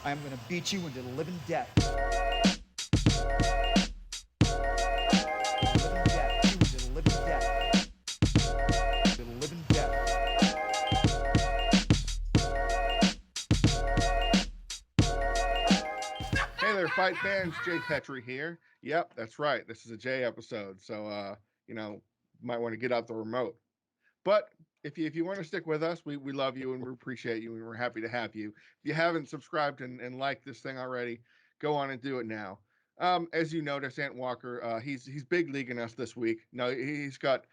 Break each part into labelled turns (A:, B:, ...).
A: I am going to beat you into the living death.
B: Hey there, fight fans. Jay Petri here. Yep, that's right. This is a Jay episode, so might want to get out the remote. But if you want to stick with us, we love you and we appreciate you and we're happy to have you. If you haven't subscribed and liked this thing already, go on and do it now. As you notice, Ant Walker, he's big leaguing us this week. No, he's got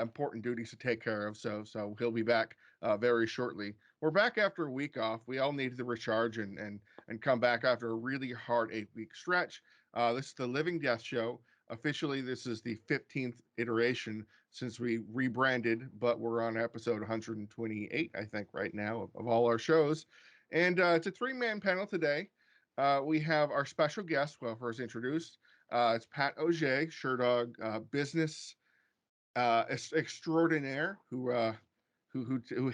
B: important duties to take care of, so he'll be back very shortly. We're back after a week off. We all needed to recharge and come back after a really hard 8-week stretch. This is the Living Death Show. Officially, this is the 15th iteration since we rebranded, but we're on episode 128, I think, right now of all our shows. And it's a 3-man panel today. We have our special guest, well, first introduced. It's Pat Auger, Sherdog business extraordinaire, who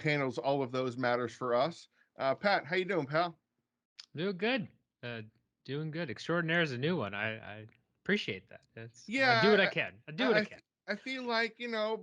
B: handles all of those matters for us. Pat, how you doing, pal?
C: Doing good. Doing good. Extraordinaire is a new one. I appreciate that. I do what I
B: Yeah,
C: can. I do what I can.
B: I feel like,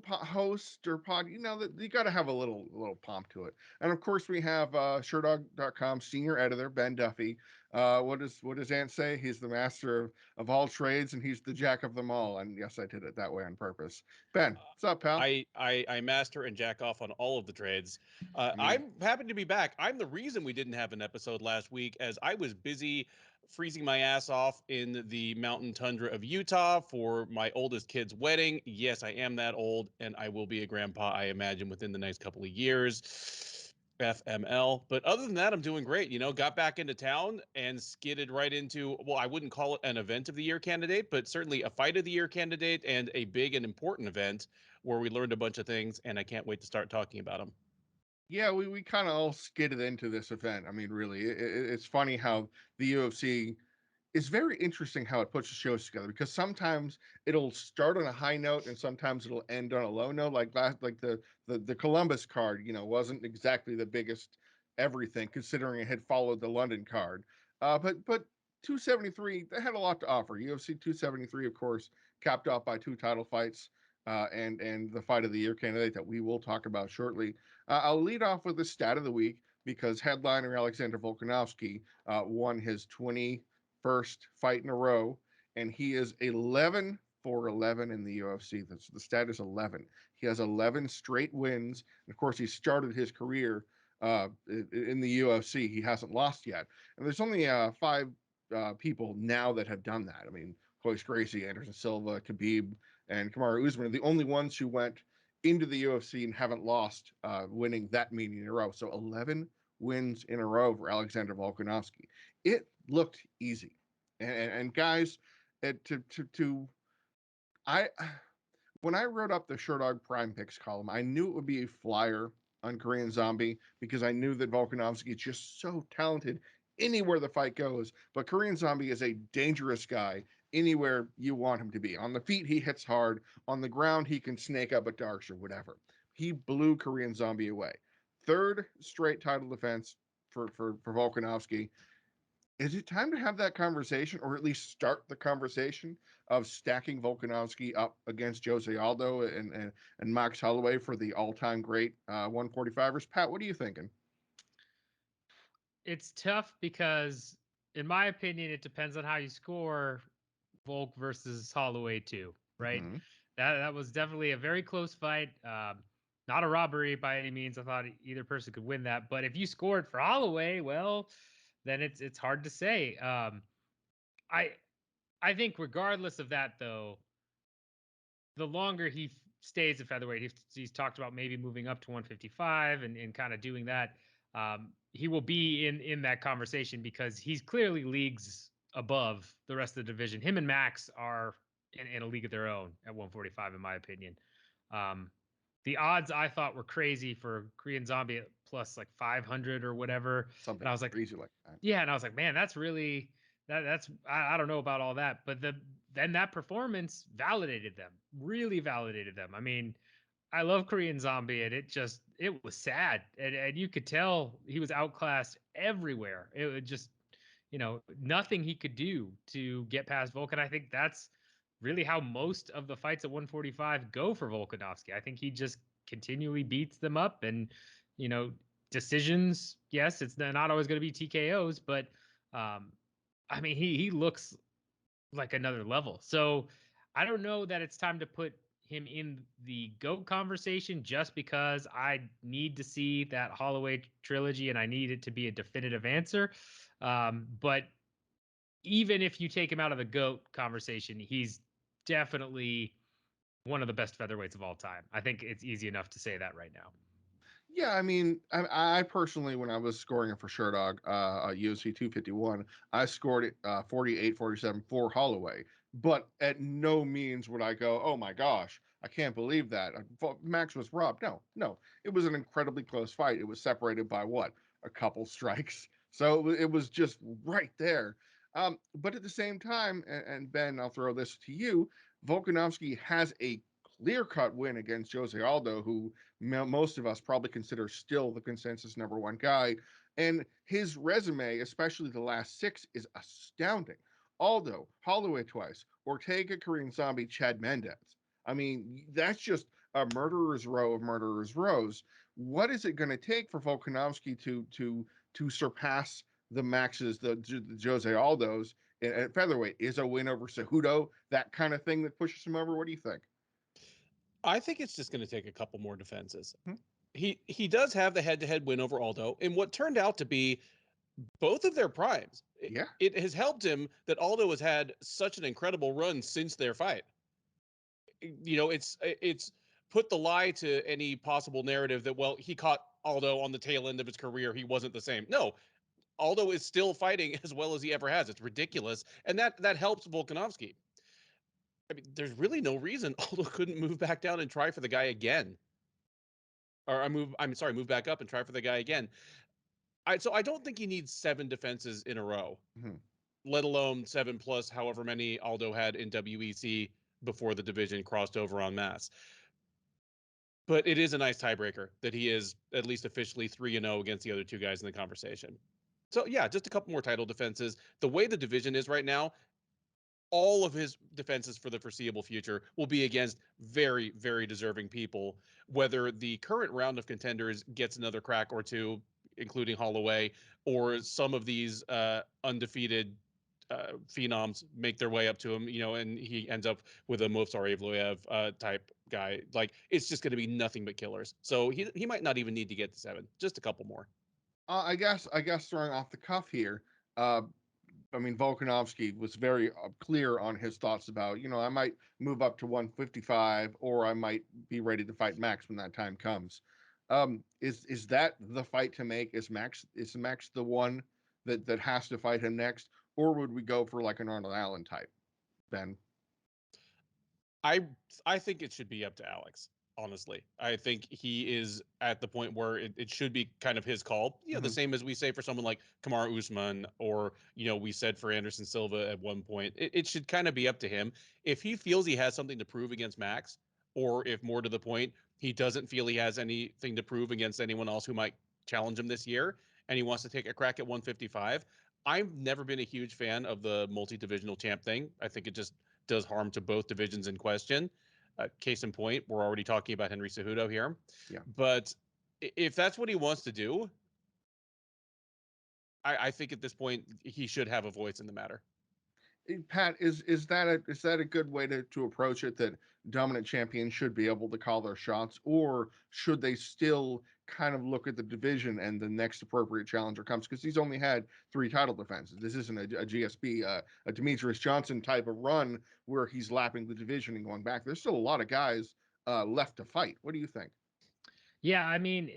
B: host or pod, that you got to have a little pomp to it. And of course, we have Sherdog.com senior editor Ben Duffy. What does Ant say? He's the master of all trades, and he's the jack of them all. And yes, I did it that way on purpose. Ben, what's up, pal?
D: I master and jack off on all of the trades. I'm happy to be back. I'm the reason we didn't have an episode last week, as I was busy freezing my ass off in the mountain tundra of Utah for my oldest kid's wedding. Yes, I am that old, and I will be a grandpa, I imagine, within the next couple of years. FML. But other than that, I'm doing great. Got back into town and skidded right into, well, I wouldn't call it an event of the year candidate, but certainly a fight of the year candidate and a big and important event where we learned a bunch of things, and I can't wait to start talking about them.
B: Yeah, we kind of all skidded into this event. I mean, really, it's funny how the UFC is very interesting how it puts the shows together, because sometimes it'll start on a high note and sometimes it'll end on a low note. Like the Columbus card, wasn't exactly the biggest everything considering it had followed the London card. But 273, they had a lot to offer. UFC 273, of course, capped off by 2 title fights. And the fight of the year candidate that we will talk about shortly. I'll lead off with the stat of the week, because headliner Alexander Volkanovski won his 21st fight in a row, and he is 11 for 11 in the UFC. That's the stat is 11. He has 11 straight wins. And of course, he started his career in the UFC. He hasn't lost yet, and there's only 5 people now that have done that. I mean, Royce Gracie, Anderson Silva, Khabib, and Kamaru Usman are the only ones who went into the UFC and haven't lost, winning that many in a row. So 11 wins in a row for Alexander Volkanovski. It looked easy, and guys, I when I wrote up the Sherdog Prime Picks column, I knew it would be a flyer on Korean Zombie, because I knew that Volkanovski is just so talented anywhere the fight goes. But Korean Zombie is a dangerous guy anywhere you want him to be. On the feet, he hits hard. On the ground, he can snake up a darks or whatever. He blew Korean Zombie away. 3rd straight title defense for Volkanovski. Is it time to have that conversation, or at least start the conversation of stacking Volkanovski up against Jose Aldo and Max Holloway for the all-time great 145ers? Pat, what are you thinking?
C: It's tough because, in my opinion, it depends on how you score Volk versus Holloway too, right?
B: Mm-hmm.
C: That was definitely a very close fight. Not a robbery by any means. I thought either person could win that, but if you scored for Holloway, well, then it's hard to say. I I think regardless of that, though, the longer he stays at featherweight, he's talked about maybe moving up to 155 and kind of doing that. He will be in that conversation because he's clearly leagues above the rest of the division. Him and Max are in a league of their own at 145, in my opinion. The odds I thought were crazy for Korean Zombie at plus like 500 or whatever.
B: Something
C: And I was like,
B: crazy like that.
C: yeah, and I was like, man, that's really that's I don't know about all that, but then that performance validated them, really validated them. I mean, I love Korean Zombie, and it was sad, and you could tell he was outclassed everywhere. It just nothing he could do to get past Volk. And I think that's really how most of the fights at 145 go for Volkanovski. I think he just continually beats them up, and decisions. Yes, it's not always going to be TKOs, but I mean, he looks like another level. So I don't know that it's time to put him in the GOAT conversation, just because I need to see that Holloway trilogy and I need it to be a definitive answer. But even if you take him out of the GOAT conversation, he's definitely one of the best featherweights of all time. I think it's easy enough to say that right now.
B: Yeah, I mean, I personally, when I was scoring it for Sherdog, UFC 251, I scored it 48-47 for Holloway. But at no means would I go, oh my gosh, I can't believe that. Max was robbed. No. It was an incredibly close fight. It was separated by what? A couple strikes. So it was just right there. But at the same time, and Ben, I'll throw this to you, Volkanovski has a clear-cut win against Jose Aldo, who most of us probably consider still the consensus number one guy. And his resume, especially the last six, is astounding. Aldo, Holloway twice, Ortega, Korean Zombie, Chad Mendez. I mean, that's just a murderer's row of murderer's rows. What is it going to take for Volkanovski to surpass the Maxes, the Jose Aldos at featherweight? Is a win over Cejudo that kind of thing that pushes him over? What do you think?
D: I think it's just going to take a couple more defenses.
B: Hmm.
D: He does have the head-to-head win over Aldo in what turned out to be both of their primes.
B: Yeah.
D: It has helped him that Aldo has had such an incredible run since their fight. It's put the lie to any possible narrative that, well, he caught Aldo on the tail end of his career, he wasn't the same. No, Aldo is still fighting as well as he ever has. It's ridiculous, and that helps Volkanovski. I mean, there's really no reason Aldo couldn't move back down and try for the guy again. Or move back up and try for the guy again. So I don't think he needs 7 defenses in a row, let alone 7 plus however many Aldo had in WEC before the division crossed over en masse. But it is a nice tiebreaker that he is at least officially 3-0 against the other two guys in the conversation. So yeah, just a couple more title defenses. The way the division is right now, all of his defenses for the foreseeable future will be against very, very deserving people. Whether the current round of contenders gets another crack or two, including Holloway, or some of these undefeated phenoms make their way up to him, and he ends up with a Movsar Evloev type guy. Like, it's just going to be nothing but killers. So he might not even need to get to 7, just a couple more.
B: I guess throwing off the cuff here, I mean, Volkanovski was very clear on his thoughts about, I might move up to 155 or I might be ready to fight Max when that time comes. Is that the fight to make? Is Max the one that has to fight him next? Or would we go for like an Arnold Allen type, Ben?
D: I think it should be up to Alex. Honestly, I think he is at the point where it should be kind of his call. The same as we say for someone like Kamaru Usman, or we said for Anderson Silva at one point. It should kind of be up to him. If he feels he has something to prove against Max, or if more to the point, he doesn't feel he has anything to prove against anyone else who might challenge him this year, and he wants to take a crack at 155. I've never been a huge fan of the multi-divisional champ thing. I think it just does harm to both divisions in question. Case in point, we're already talking about Henry Cejudo here.
B: Yeah.
D: But if that's what he wants to do, I think at this point he should have a voice in the matter.
B: Pat, is that a good way to approach it, that dominant champions should be able to call their shots, or should they still kind of look at the division and the next appropriate challenger comes? Because he's only had 3 title defenses. This isn't a GSP, a Demetrius Johnson type of run where he's lapping the division and going back. There's still a lot of guys left to fight. What do you think?
C: Yeah, I mean,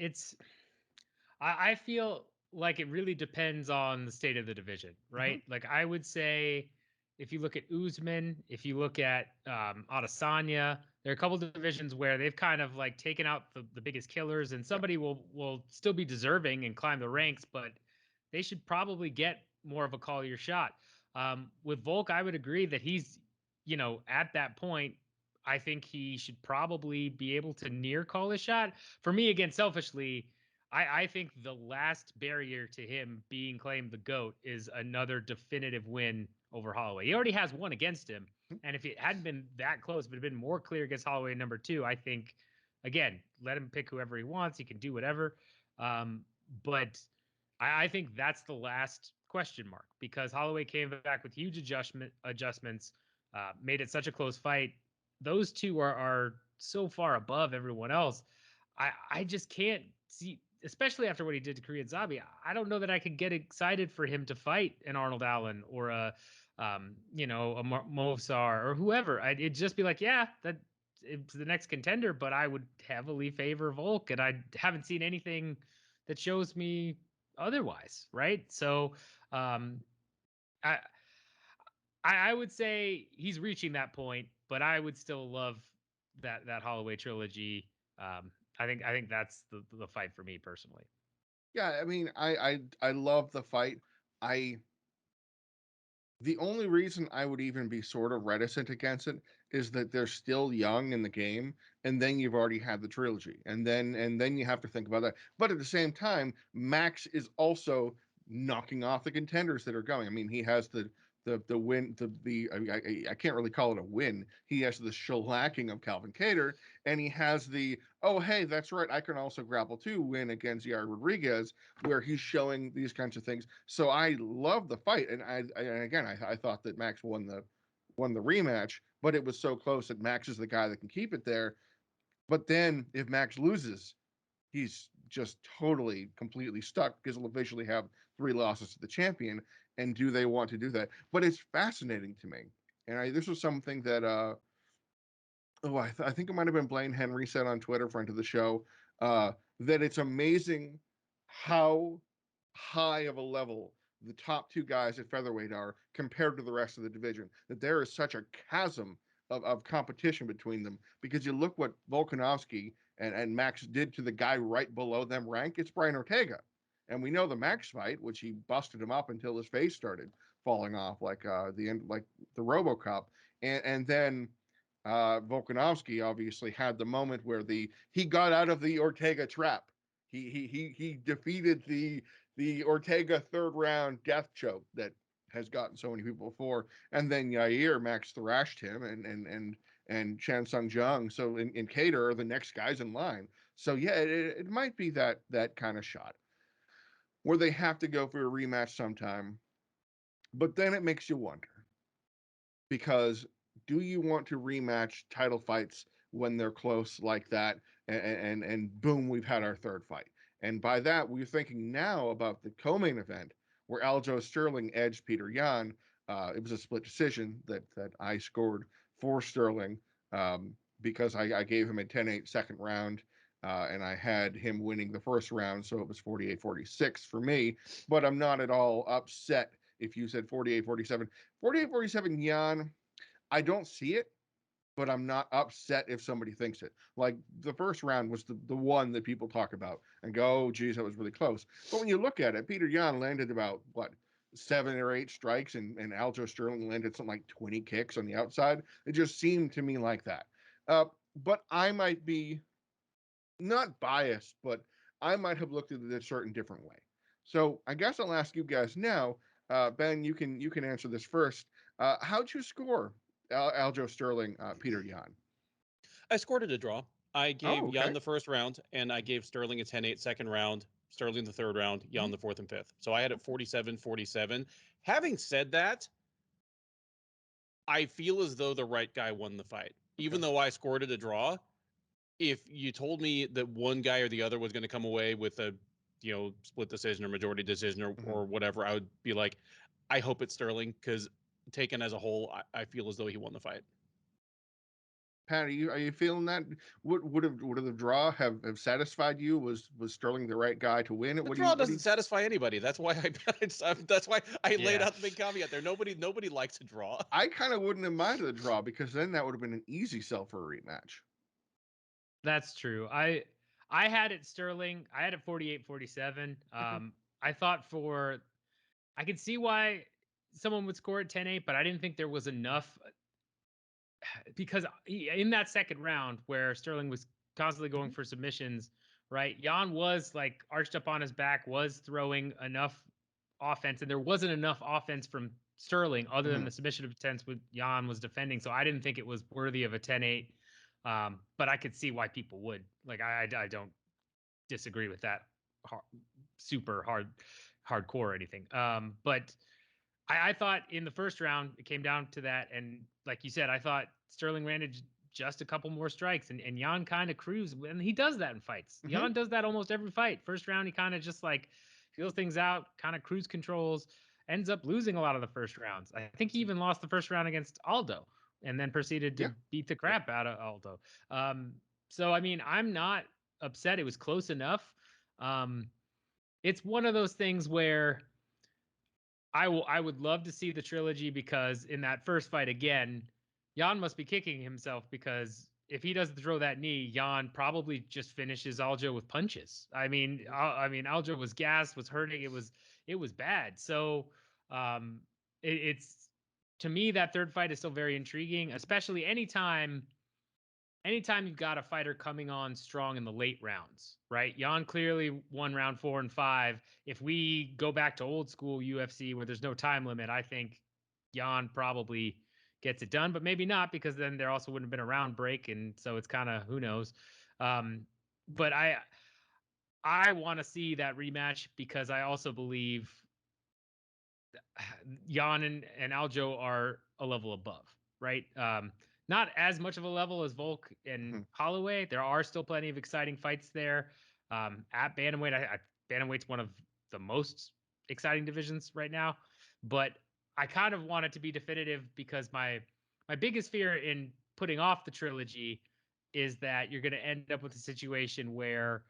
C: I feel like it really depends on the state of the division, right? Like, I would say, if you look at Usman, if you look at Adesanya, there are a couple of divisions where they've kind of like taken out the biggest killers, and somebody will still be deserving and climb the ranks, but they should probably get more of a call your shot. With Volk, I would agree that he's, at that point, I think he should probably be able to near call his shot. For me, again, selfishly, I think the last barrier to him being claimed the GOAT is another definitive win over Holloway. He already has one against him. And if it hadn't been that close, if it had been more clear against Holloway in number 2, I think, again, let him pick whoever he wants. He can do whatever. But I think that's the last question mark, because Holloway came back with huge adjustments, made it such a close fight. Those two are so far above everyone else. I just can't see, especially after what he did to Korean Zombie. I don't know that I could get excited for him to fight an Arnold Allen or a Movsar or whoever. It'd just be like, yeah, that it's the next contender, but I would heavily favor Volk, and I haven't seen anything that shows me otherwise, right? So I would say he's reaching that point, but I would still love that Holloway trilogy. I think that's the fight for me personally.
B: Yeah, I mean, I love the fight. The only reason I would even be sort of reticent against it is that they're still young in the game, and then you've already had the trilogy, and then you have to think about that. But at the same time, Max is also knocking off the contenders that are going. I mean, he has the win, I can't really call it a win. He has the shellacking of Calvin Kattar, and he has the, oh hey, that's right, I can also grapple too win against Yair Rodriguez, where he's showing these kinds of things. So I love the fight, and I thought that Max won the rematch, but it was so close that Max is the guy that can keep it there. But then if Max loses, he's just totally, completely stuck, because he'll officially have 3 losses to the champion. And do they want to do that? But it's fascinating to me. And this was something that, I think it might have been Blaine Henry said on Twitter, friend of the show, that it's amazing how high of a level the top 2 guys at featherweight are compared to the rest of the division. That there is such a chasm of competition between them, because you look what Volkanovski and Max did to the guy right below them rank. It's Brian Ortega. And we know the Max fight, which he busted him up until his face started falling off, like the end, like the RoboCop. And then Volkanovski obviously had the moment where he got out of the Ortega trap. He defeated the Ortega 3rd round death choke that has gotten so many people before. And then Yair, Max thrashed him, and Chan Sung Jung. So in Kattar are the next guys in line. So yeah, it might be that kind of shot where they have to go for a rematch sometime. But then it makes you wonder, because do you want to rematch title fights when they're close like that? And boom, we've had our 3rd fight. And by that, we're thinking now about the co-main event where Aljamain Sterling edged Petr Yan. It was a split decision that I scored for Sterling, because I gave him a 10-8 second round, and I had him winning the first round, so it was 48-46 for me. But I'm not at all upset if you said 48-47. 48-47 Yan, I don't see it, but I'm not upset if somebody thinks it. Like, the first round was the one that people talk about and go, oh, geez, that was really close. But when you look at it, Petr Yan landed about, 7 or 8 strikes, and Aljamain Sterling landed something like 20 kicks on the outside. It just seemed to me like that. But I might be not biased, but I might have looked at it a certain different way. So I guess I'll ask you guys now. Ben, you can answer this first. How'd you score Aljamain Sterling, Petr Yan?
D: I scored it a draw. I gave
B: Oh,
D: Yan
B: okay.
D: the first round, and I gave Sterling a 10-8 second round, Sterling the 3rd round, Yan the 4th and 5th. So I had it 47-47. Having said that, I feel as though the right guy won the fight. Even though I scored it a draw, if you told me that one guy or the other was going to come away with a, split decision or majority decision or whatever, I would be like, I hope it's Sterling, because taken as a whole, I feel as though he won the fight.
B: Pat, are you feeling that? Would the draw have satisfied you? Was Sterling the right guy to win it?
D: The draw doesn't satisfy anybody. That's why I laid out the big caveat there. Nobody likes a draw.
B: I kind of wouldn't have minded the draw, because then that would have been an easy sell for a rematch.
C: That's true. I had it Sterling. I had it 48-47. I thought I could see why someone would score at 10-8, but I didn't think there was enough, because in that second round where Sterling was constantly going for submissions right? Yan was like arched up on his back, was throwing enough offense, and there wasn't enough offense from Sterling other than the submission attempts with Yan was defending. So I didn't think it was worthy of a 10-8. But I could see why people would. Like I don't disagree with that super hardcore or anything. But I thought in the first round it came down to that, and like you said, I thought Sterling landed just a couple more strikes, and Yan kind of cruised, and he does that in fights. Yan does that almost every fight. First round, he kind of just like feels things out, kind of cruise controls, ends up losing a lot of the first rounds. I think he even lost the first round against Aldo, and then proceeded to beat the crap out of Aldo. So I mean, I'm not upset. It was close enough. It's one of those things where I would love to see the trilogy, because in that first fight again, Yan must be kicking himself, because if he doesn't throw that knee, Yan probably just finishes Aljo with punches. I mean, Aljo was gassed, was hurting. It was bad. So it's to me, that third fight is still very intriguing, especially anytime you've got a fighter coming on strong in the late rounds, right? Yan clearly won round 4 and 5. If we go back to old school UFC where there's no time limit, I think Yan probably gets it done, but maybe not, because then there also wouldn't have been a round break, and so it's kind of who knows. But I want to see that rematch, because I also believe Yan and Aljo are a level above, right? Not as much of a level as Volk and Holloway. There are still plenty of exciting fights there. At bantamweight, bantamweight's one of the most exciting divisions right now. But I kind of want it to be definitive, because my biggest fear in putting off the trilogy is that you're going to end up with a situation where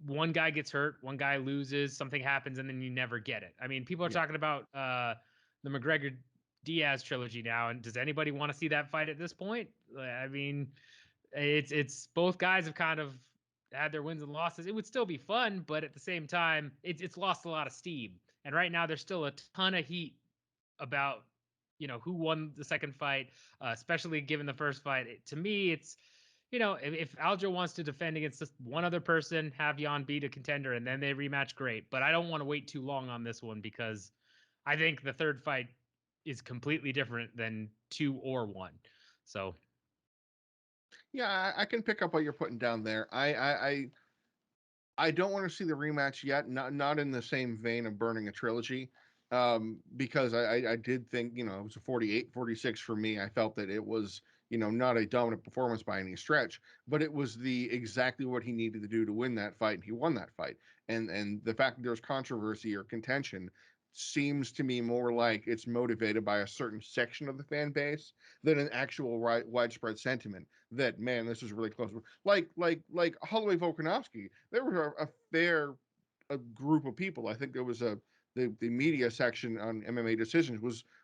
C: one guy gets hurt, one guy loses, something happens, and then you never get it. I mean, people are talking about the McGregor Diaz trilogy now, and does anybody want to see that fight at this point? I mean, it's both guys have kind of had their wins and losses. It would still be fun, but at the same time, it's lost a lot of steam. And right now, there's still a ton of heat about who won the second fight, especially given the first fight. To me, it's if Aljo wants to defend against just one other person, have Yan beat a contender, and then they rematch, great. But I don't want to wait too long on this one, because I think the third fight is completely different than 2 or 1. So
B: yeah, I can pick up what you're putting down there. I don't want to see the rematch yet, not in the same vein of burning a trilogy, because I did think, it was a 48-46 for me. I felt that it was, not a dominant performance by any stretch, but it was exactly what he needed to do to win that fight, and he won that fight. And the fact that there's controversy or contention seems to me more like it's motivated by a certain section of the fan base than an actual widespread sentiment that, man, this is really close. Like Holloway Volkanovski, there was a fair group of people. I think there was the media section on MMA decisions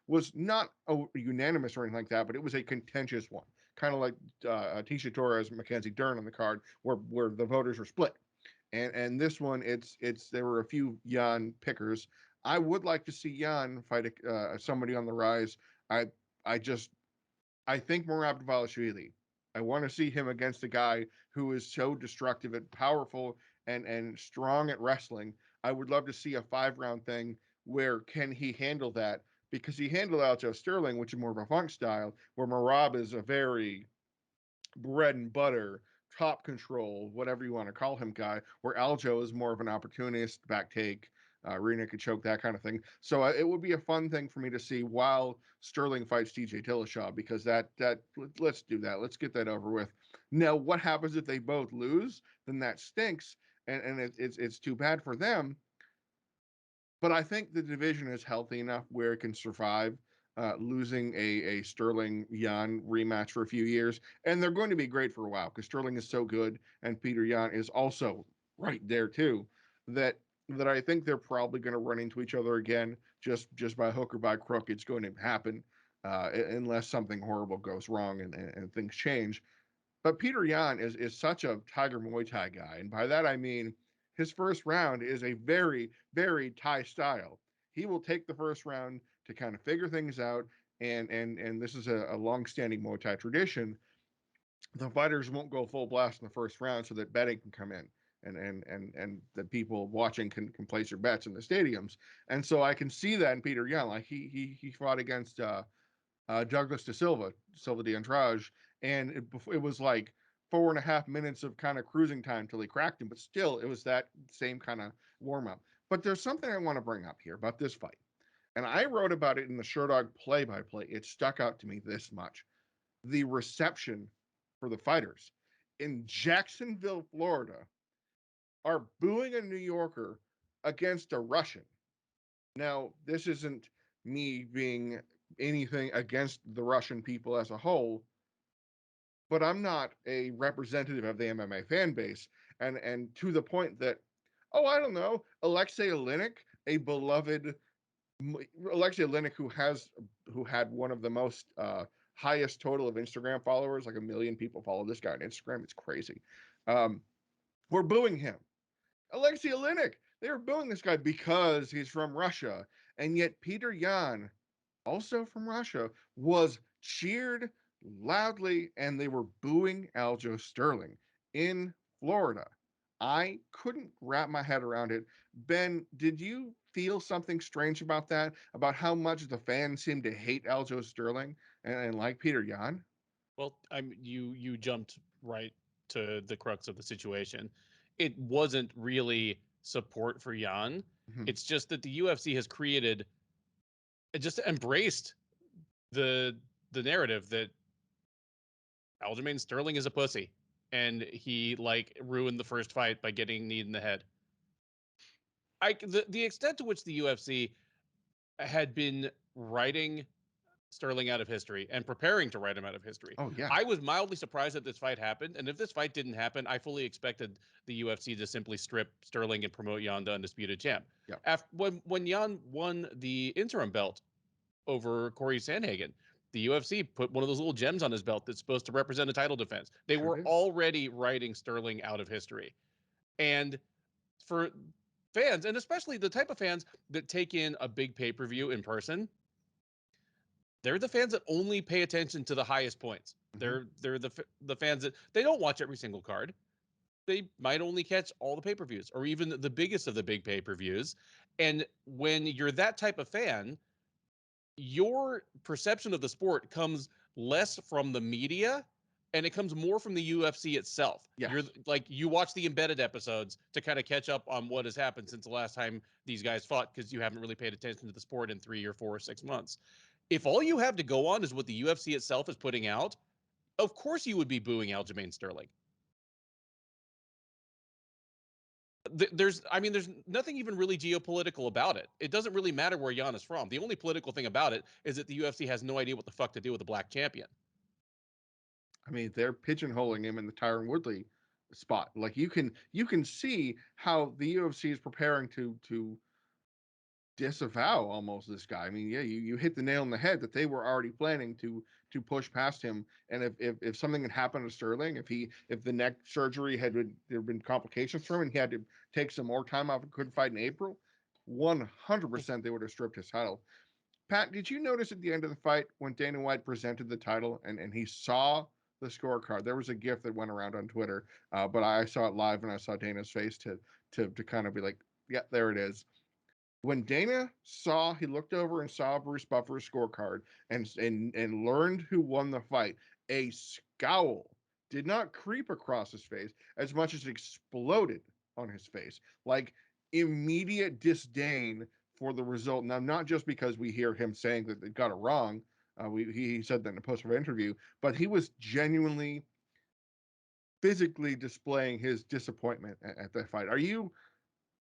B: was not unanimous or anything like that, but it was a contentious one, kind of like Tisha Torres, Mackenzie Dern on the card, where the voters were split. And this one, it's there were a few Yan pickers. I would like to see Yan fight somebody on the rise. I think Merab Dvalishvili. I want to see him against a guy who is so destructive and powerful and strong at wrestling. I would love to see a 5-round thing where can he handle that? Because he handled Aljamain Sterling, which is more of a funk style, where Merab is a very bread and butter, top control, whatever you want to call him guy, where Aljo is more of an opportunist, back take, rear naked choke, that kind of thing. So it would be a fun thing for me to see while Sterling fights TJ Dillashaw, because that let's do that. Let's get that over with. Now, what happens if they both lose? Then that stinks, and it's too bad for them. But I think the division is healthy enough where it can survive losing a Sterling Yan rematch for a few years, and they're going to be great for a while because Sterling is so good, and Petr Yan is also right there too. That I think they're probably going to run into each other again, just by hook or by crook. It's going to happen unless something horrible goes wrong and things change. But Petr Yan is such a Tiger Muay Thai guy, and by that I mean his first round is a very, very Thai style. He will take the first round to kind of figure things out, and this is a long-standing Muay Thai tradition the fighters won't go full blast in the first round so that betting can come in and the people watching can place their bets in the stadiums. And so I can see that in Petr Yan. Like he fought against Douglas Silva de Andrade, and it was like 4.5 minutes of kind of cruising time till he cracked him, but still it was that same kind of warm up. But there's something I want to bring up here about this fight, and I wrote about it in the Sherdog play-by-play. It stuck out to me this much: the reception for the fighters in Jacksonville, Florida, are booing a New Yorker against a Russian. Now, this isn't me being anything against the Russian people as a whole, but I'm not a representative of the MMA fan base. And to the point that, oh, I don't know, Alexey Oleynik, a beloved Alexey Oleynik, who had one of the most highest total of Instagram followers, like 1 million people follow this guy on Instagram. It's crazy. We're booing him. Alexey Oleynik, they were booing this guy because he's from Russia. And yet Petr Yan, also from Russia, was cheered loudly, and they were booing Aljamain Sterling in Florida. I couldn't wrap my head around it. Ben, did you feel something strange about that? About how much the fans seemed to hate Aljamain Sterling and like Petr Yan?
D: Well, you jumped right to the crux of the situation. It wasn't really support for Yan.
B: Mm-hmm.
D: It's just that the UFC has created, just embraced the narrative that Aljamain Sterling is a pussy and he like ruined the first fight by getting kneed in the head. The extent to which the UFC had been writing Sterling out of history and preparing to write him out of history.
B: Oh, yeah.
D: I was mildly surprised that this fight happened. And if this fight didn't happen, I fully expected the UFC to simply strip Sterling and promote Yan to undisputed champ.
B: Yeah.
D: When Yan won the interim belt over Corey Sandhagen, the UFC put one of those little gems on his belt that's supposed to represent a title defense. They were already writing Sterling out of history. And for fans, and especially the type of fans that take in a big pay-per-view in person, they're the fans that only pay attention to the highest points. Mm-hmm. They're the fans that they don't watch every single card. They might only catch all the pay-per-views or even the biggest of the big pay-per-views. And when you're that type of fan, your perception of the sport comes less from the media and it comes more from the UFC itself.
B: Yes.
D: You're like, you watch the embedded episodes to kind of catch up on what has happened since the last time these guys fought, because you haven't really paid attention to the sport in 3 or 4 or 6 months. If all you have to go on is what the UFC itself is putting out, of course you would be booing Aljamain Sterling. There's nothing even really geopolitical about it. It doesn't really matter where Yan is from. The only political thing about it is that the UFC has no idea what the fuck to do with a black champion.
B: I mean, they're pigeonholing him in the Tyron Woodley spot. Like you can see how the UFC is preparing to disavow almost this guy. I mean, yeah, you hit the nail on the head that they were already planning to push past him. And if something had happened to Sterling, if the neck surgery there been complications for him and he had to take some more time off and couldn't fight in April, 100% they would have stripped his title. Pat, did you notice at the end of the fight when Dana White presented the title and he saw the scorecard? There was a GIF that went around on Twitter, but I saw it live and I saw Dana's face to kind of be like, yeah, there it is. When Dana he looked over and saw Bruce Buffer's scorecard and learned who won the fight, a scowl did not creep across his face as much as it exploded on his face, like immediate disdain for the result. Now, not just because we hear him saying that they got it wrong, he said that in a post-fight interview, but he was genuinely physically displaying his disappointment at that fight. Are you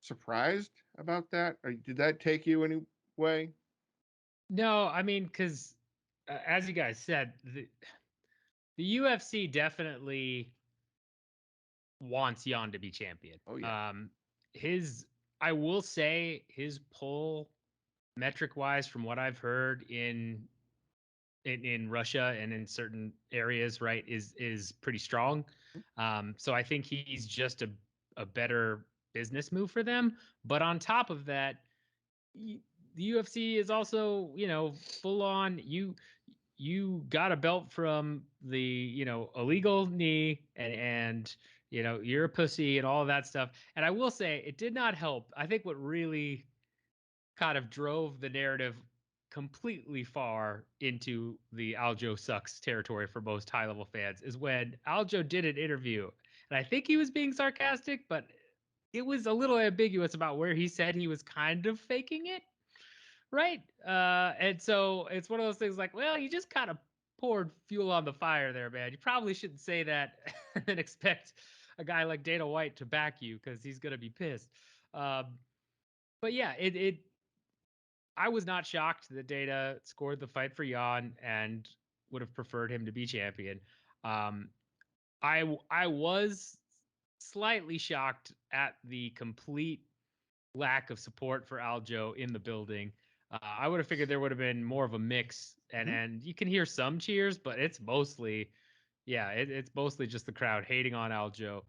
B: surprised about that? Or did that take you any way?
C: No, I mean, because as you guys said, the UFC definitely wants Yan to be champion.
B: Oh yeah.
C: I will say his poll metric wise, from what I've heard in Russia and in certain areas, right, is pretty strong. So I think he's just a better business move for them. But on top of that, the UFC is also, full on. you got a belt from the, you know, illegal knee and you know, you're a pussy and all of that stuff. And I will say it did not help. I think what really kind of drove the narrative completely far into the Aljo sucks territory for most high level fans is when Aljo did an interview. And I think he was being sarcastic, but it was a little ambiguous about where he said he was kind of faking it. Right. And so it's one of those things like, well, you just kind of poured fuel on the fire there, man. You probably shouldn't say that and expect a guy like Dana White to back you because he's going to be pissed. But yeah, I was not shocked that Dana scored the fight for Yan and would have preferred him to be champion. Um, I was slightly shocked at the complete lack of support for Aljo in the building. I would have figured there would have been more of a mix, and you can hear some cheers, but it's mostly, yeah, it's mostly just the crowd hating on Aljo.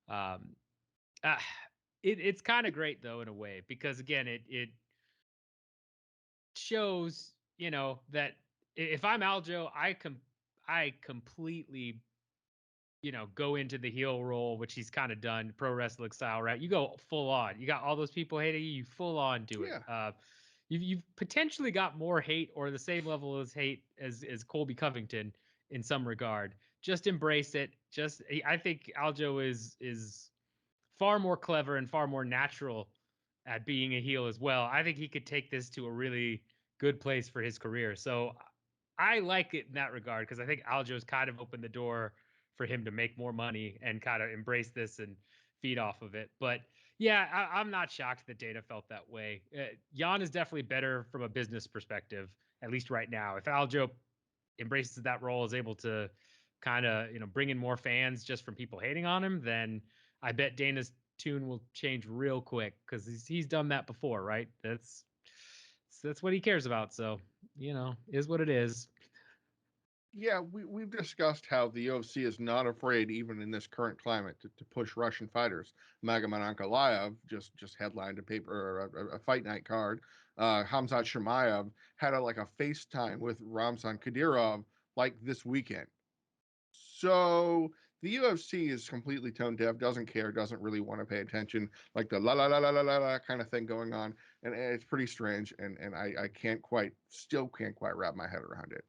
C: Um, uh, it's kind of great though in a way because again, it shows, you know, that if I'm Aljo, I completely, you know, go into the heel role, which he's kind of done pro wrestling style, right? You go full on. You got all those people hating you, you full on do it.
B: Yeah.
C: You've potentially got more hate or the same level as hate as Colby Covington in some regard. Just embrace it. Just I think Aljo is far more clever and far more natural at being a heel as well. I think he could take this to a really good place for his career. So I like it in that regard because I think Aljo's kind of opened the door for him to make more money and kind of embrace this and feed off of it. But yeah, I'm not shocked that Dana felt that way. Yan is definitely better from a business perspective, at least right now. If Aljo embraces that role, is able to kind of, you know, bring in more fans just from people hating on him, then I bet Dana's tune will change real quick because he's done that before, right? That's what he cares about. So, you know, is what it is.
B: Yeah, we've discussed how the UFC is not afraid, even in this current climate, to push Russian fighters. Magomed Ankalaev just headlined a fight night card. Khamzat Chimaev had a FaceTime with Ramzan Kadyrov like this weekend. So the UFC is completely tone deaf, doesn't care, doesn't really want to pay attention, like the la la la la la la la kind of thing going on, and it's pretty strange, and I still can't quite wrap my head around it.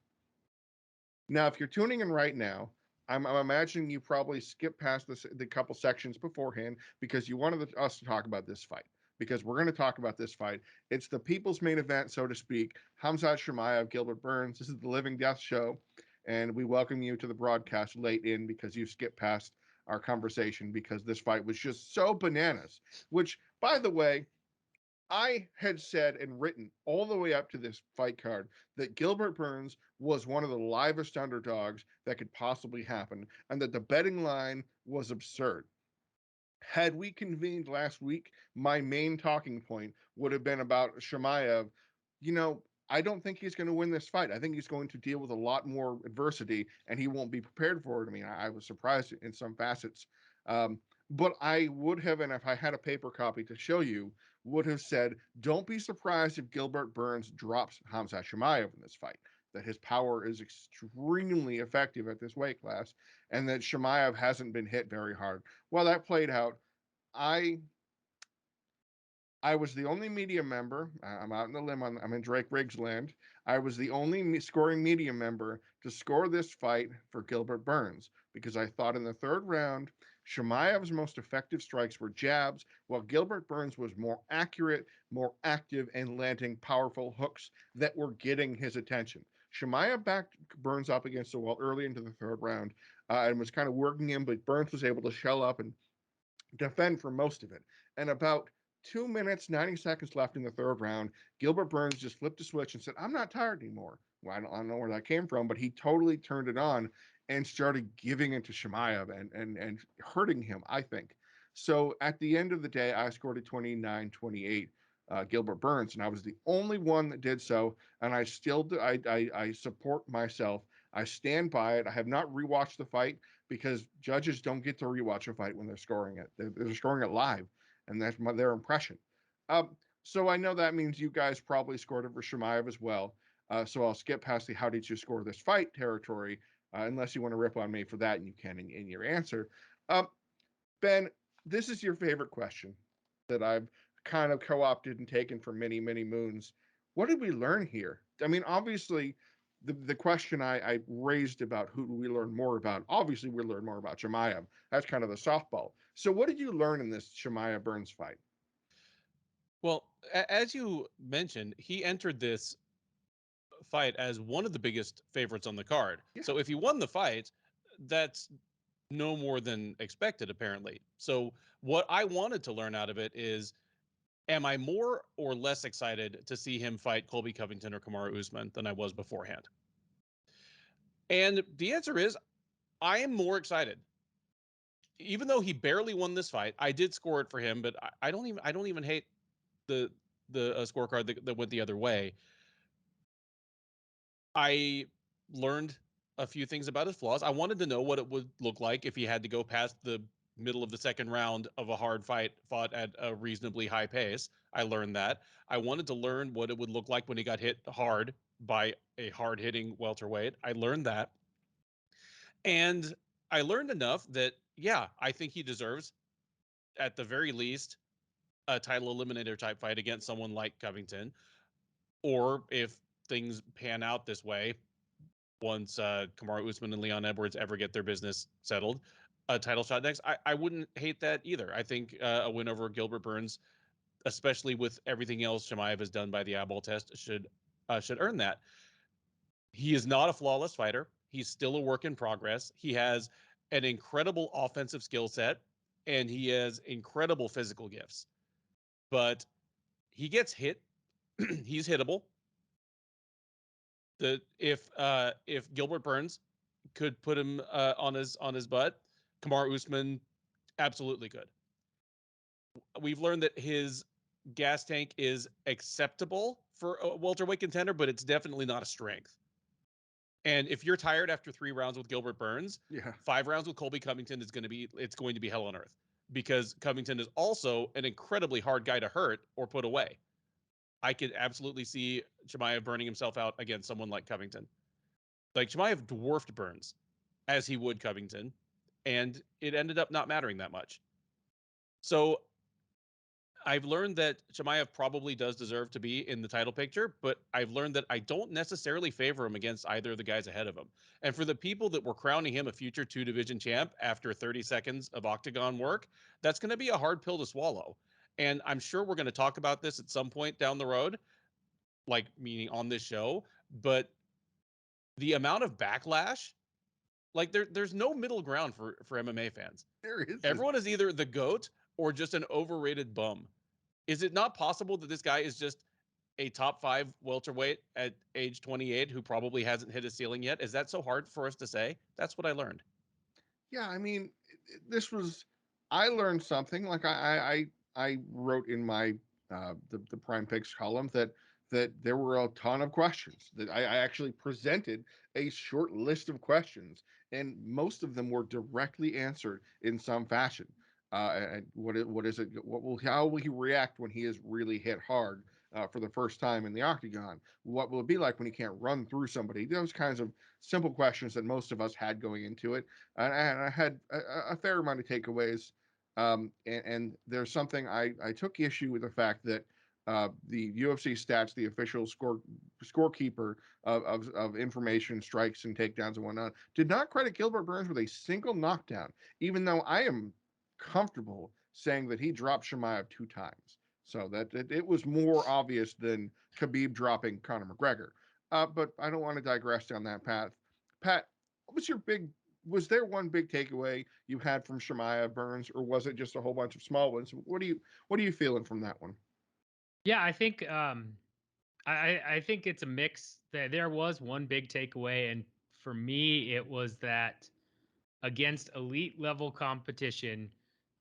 B: Now, if you're tuning in right now, I'm imagining you probably skipped past the couple sections beforehand because you wanted us to talk about this fight. Because we're going to talk about this fight. It's the people's main event, so to speak. Khamzat Chimaev, Gilbert Burns. This is the Living Death Show, and we welcome you to the broadcast late in because you skipped past our conversation because this fight was just so bananas. Which, by the way, I had said and written all the way up to this fight card that Gilbert Burns was one of the livest underdogs that could possibly happen, and that the betting line was absurd. Had we convened last week, my main talking point would have been about Chimaev. You know, I don't think he's going to win this fight. I think he's going to deal with a lot more adversity, and he won't be prepared for it. I mean, I was surprised in some facets. But I would have, and if I had a paper copy to show you, would have said, don't be surprised if Gilbert Burns drops Khamzat Chimaev in this fight, that his power is extremely effective at this weight class, and that Chimaev hasn't been hit very hard. Well, that played out. I was the only media member. I'm out in the limb. I'm in Drake Riggs land. I was the only scoring media member to score this fight for Gilbert Burns because I thought in the third round, Chimaev's most effective strikes were jabs, while Gilbert Burns was more accurate, more active, and landing powerful hooks that were getting his attention. Chimaev backed Burns up against the wall early into the third round and was kind of working him, but Burns was able to shell up and defend for most of it. And about 2 minutes, 90 seconds left in the third round, Gilbert Burns just flipped a switch and said, I'm not tired anymore. Well, I don't know where that came from, but he totally turned it on and started giving it to Chimaev and hurting him, I think. So at the end of the day, I scored a 29-28 Gilbert Burns, and I was the only one that did so. And I still do, I support myself. I stand by it. I have not rewatched the fight because judges don't get to rewatch a fight when they're scoring it. They're scoring it live, and that's their impression. So I know that means you guys probably scored it for Chimaev as well. So I'll skip past the how did you score this fight territory, unless you want to rip on me for that, and you can in your answer. Ben, this is your favorite question that I've kind of co-opted and taken for many, many moons. What did we learn here? I mean, obviously, the question I raised about who do we learn more about, obviously we learn more about Chimaev. That's kind of the softball. So what did you learn in this Chimaev Burns fight?
D: Well, as you mentioned, he entered this fight as one of the biggest favorites on the card.
B: Yeah.
D: So if he won the fight, that's no more than expected, apparently. So what I wanted to learn out of it is, am I more or less excited to see him fight Colby Covington or Kamaru Usman than I was beforehand? And the answer is, I am more excited. Even though he barely won this fight, I did score it for him, but I don't even hate the scorecard that went the other way. I learned a few things about his flaws. I wanted to know what it would look like if he had to go past the middle of the second round of a hard fight fought at a reasonably high pace. I learned that. I wanted to learn what it would look like when he got hit hard by a hard-hitting welterweight. I learned that. And I learned enough that, yeah, I think he deserves, at the very least, a title eliminator type fight against someone like Covington. Or if things pan out this way, once Kamaru Usman and Leon Edwards ever get their business settled, a title shot next, I wouldn't hate that either. I think a win over Gilbert Burns, especially with everything else Chimaev has done by the eyeball test, should earn that. He is not a flawless fighter. He's still a work in progress. He has an incredible offensive skill set, and he has incredible physical gifts. But he gets hit. He's hittable. If Gilbert Burns could put him on his butt, Kamaru Usman absolutely could. We've learned that his gas tank is acceptable for a welterweight contender, but it's definitely not a strength. And if you're tired after 3 rounds with Gilbert Burns, 5 rounds with Colby Covington is going to be hell on earth, because Covington is also an incredibly hard guy to hurt or put away. I could absolutely see Chimaev burning himself out against someone like Covington. Like, Chimaev dwarfed Burns as he would Covington, and it ended up not mattering that much. So I've learned that Chimaev probably does deserve to be in the title picture, but I've learned that I don't necessarily favor him against either of the guys ahead of him. And for the people that were crowning him a future 2-division champ after 30 seconds of octagon work, that's going to be a hard pill to swallow. And I'm sure we're going to talk about this at some point down the road, like meaning on this show, but the amount of backlash, like there's no middle ground for MMA fans.
B: There is.
D: Everyone is either the GOAT or just an overrated bum. Is it not possible that this guy is just a top 5 welterweight at age 28 who probably hasn't hit a ceiling yet? Is that so hard for us to say? That's what I learned.
B: Yeah, I mean, I learned something. Like I wrote in my the Prime Picks column that there were a ton of questions, that I actually presented a short list of questions, and most of them were directly answered in some fashion. And how will he react when he is really hit hard for the first time in the octagon? What will it be like when he can't run through somebody? Those kinds of simple questions that most of us had going into it, and I had a fair amount of takeaways. And there's something I took issue with the fact that the UFC stats, the official scorekeeper of information, strikes and takedowns and whatnot, did not credit Gilbert Burns with a single knockdown, even though I am comfortable saying that he dropped Chimaev 2 times. So that it was more obvious than Khabib dropping Conor McGregor. But I don't want to digress down that path. Pat, was there one big takeaway you had from Chimaev Burns, or was it just a whole bunch of small ones? What are you feeling from that one?
C: Yeah, I think I think it's a mix. There was one big takeaway, and for me, it was that against elite level competition,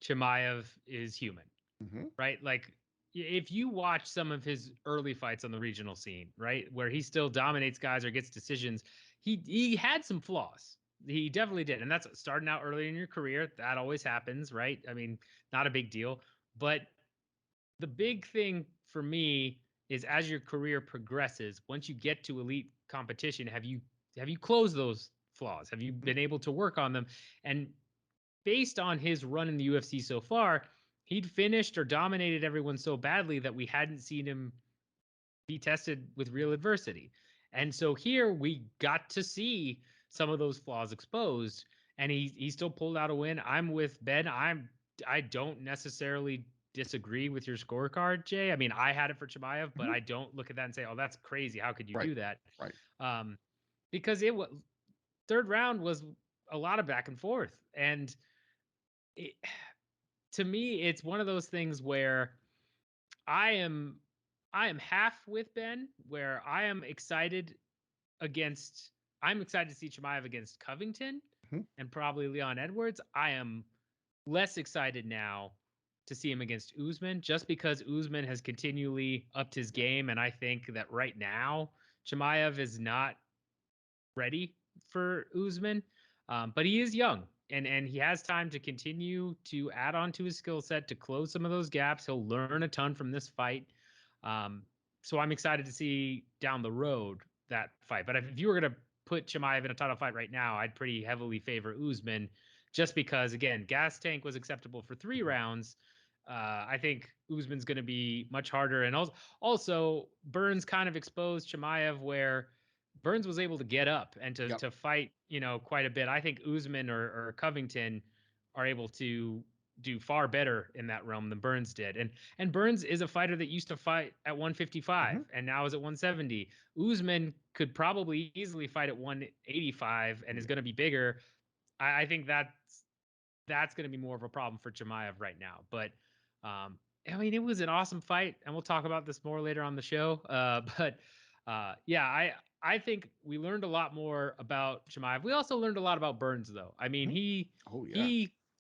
C: Chimaev is human, right? Like, if you watch some of his early fights on the regional scene, right, where he still dominates guys or gets decisions, he had some flaws. He definitely did, and that's starting out early in your career. That always happens, right? I mean, not a big deal, but the big thing for me is as your career progresses, once you get to elite competition, have you closed those flaws? Have you been able to work on them? And based on his run in the UFC so far, he'd finished or dominated everyone so badly that we hadn't seen him be tested with real adversity. And so here we got to see some of those flaws exposed, and he still pulled out a win. I'm with Ben. I don't necessarily disagree with your scorecard, Jay. I mean, I had it for Chimaev, but I don't look at that and say, "Oh, that's crazy. How could you do that?"
B: Right.
C: Because it was third round was a lot of back and forth, and to me, it's one of those things where I am half with Ben, where I'm excited to see Chimaev against Covington and probably Leon Edwards. I am less excited now to see him against Usman, just because Usman has continually upped his game, and I think that right now Chimaev is not ready for Usman, but he is young. And he has time to continue to add on to his skill set to close some of those gaps. He'll learn a ton from this fight. So I'm excited to see down the road that fight. But if you were going to put Chimaev in a title fight right now, I'd pretty heavily favor Usman, just because, again, gas tank was acceptable for 3 rounds. I think Usman's going to be much harder. And also Burns kind of exposed Chimaev, where Burns was able to get up and to fight, quite a bit. I think Usman or Covington are able to do far better in that realm than Burns did. And Burns is a fighter that used to fight at 155 and now is at 170. Usman could probably easily fight at 185 and is going to be bigger. I think that's going to be more of a problem for Chimaev right now. But I mean, it was an awesome fight, and we'll talk about this more later on the show. I think we learned a lot more about Chimaev. We also learned a lot about Burns, though. I mean, he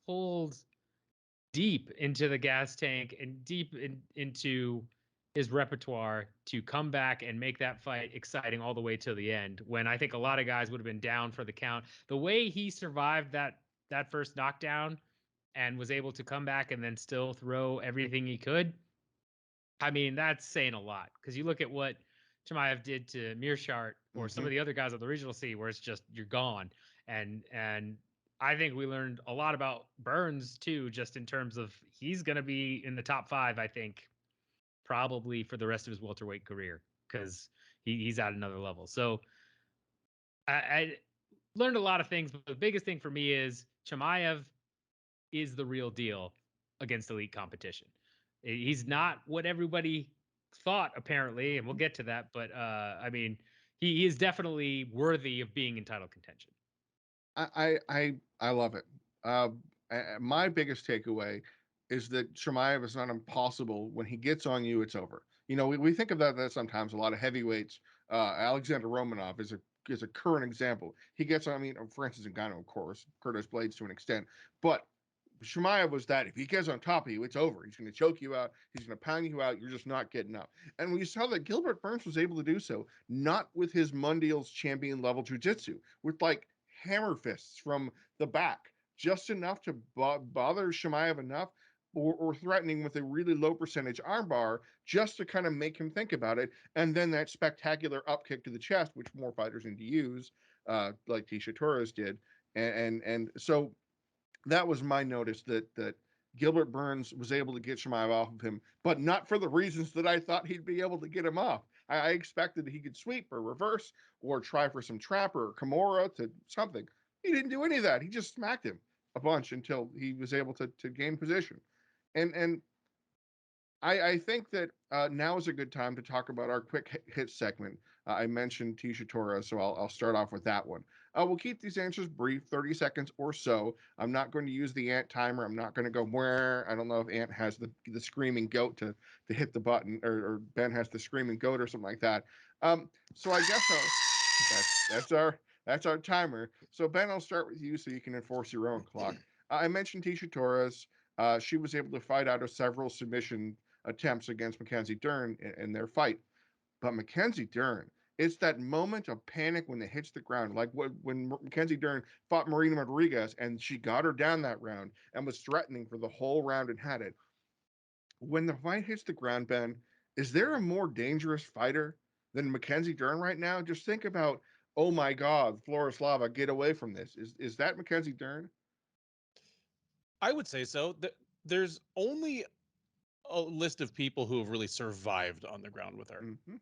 C: pulled deep into the gas tank and deep into his repertoire to come back and make that fight exciting all the way to the end, when I think a lot of guys would have been down for the count. The way he survived that first knockdown and was able to come back and then still throw everything he could, I mean, that's saying a lot, because you look at what Chimaev did to Mearshart or some of the other guys at the regional C, where it's just you're gone. And I think we learned a lot about Burns too, just in terms of he's going to be in the top 5, I think, probably for the rest of his welterweight career, because he's at another level. So I learned a lot of things, but the biggest thing for me is Chimaev is the real deal against elite competition. He's not what everybody thought, apparently, and we'll get to that. But I mean, he is definitely worthy of being in title contention.
B: I love it. My biggest takeaway is that Chimaev is not impossible. When he gets on you, it's over. We think of that sometimes. A lot of heavyweights. Alexander Romanov is a current example. He gets on. I mean, Francis Ngannou, of course, Curtis Blades to an extent, but Chimaev was that. If he gets on top of you, it's over. He's going to choke you out. He's going to pound you out. You're just not getting up. And we saw that Gilbert Burns was able to do so, not with his Mundial's champion level jiu-jitsu, with like hammer fists from the back, just enough to bother Chimaev enough, or threatening with a really low percentage armbar, just to kind of make him think about it. And then that spectacular up kick to the chest, which more fighters need to use, like Tisha Torres did. And so that was my notice, that Gilbert Burns was able to get Chimaev off of him, but not for the reasons that I thought he'd be able to get him off. I expected he could sweep or reverse or try for some trap or Kimura to something. He didn't do any of that. He just smacked him a bunch until he was able to gain position. And I think that now is a good time to talk about our quick hit segment. I mentioned Tisha Torres, so I'll start off with that one. We'll keep these answers brief, 30 seconds or so. I'm not going to use the Ant timer. I'm not going to go where. I don't know if Ant has the screaming goat to hit the button, or Ben has the screaming goat or something like that. So I guess that's our timer. So Ben, I'll start with you so you can enforce your own clock. I mentioned Tisha Torres. She was able to fight out of several submission attempts against Mackenzie Dern in their fight. But Mackenzie Dern, it's that moment of panic when it hits the ground, like when Mackenzie Dern fought Marina Rodriguez and she got her down that round and was threatening for the whole round and had it. When the fight hits the ground, Ben, is there a more dangerous fighter than Mackenzie Dern right now? Just think about, oh my God, Florislava, get away from this. Is that Mackenzie Dern?
D: I would say so. There's only a list of people who have really survived on the ground with her.
B: Mm-hmm.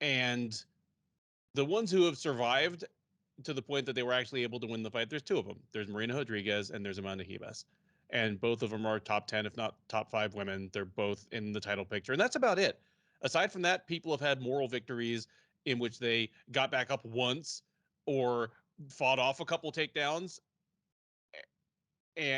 D: And the ones who have survived to the point that they were actually able to win the fight, there's two of them. There's Marina Rodriguez and there's Amanda Ribas. And both of them are top 10, if not top 5 women. They're both in the title picture. And that's about it. Aside from that, people have had moral victories in which they got back up once or fought off a couple takedowns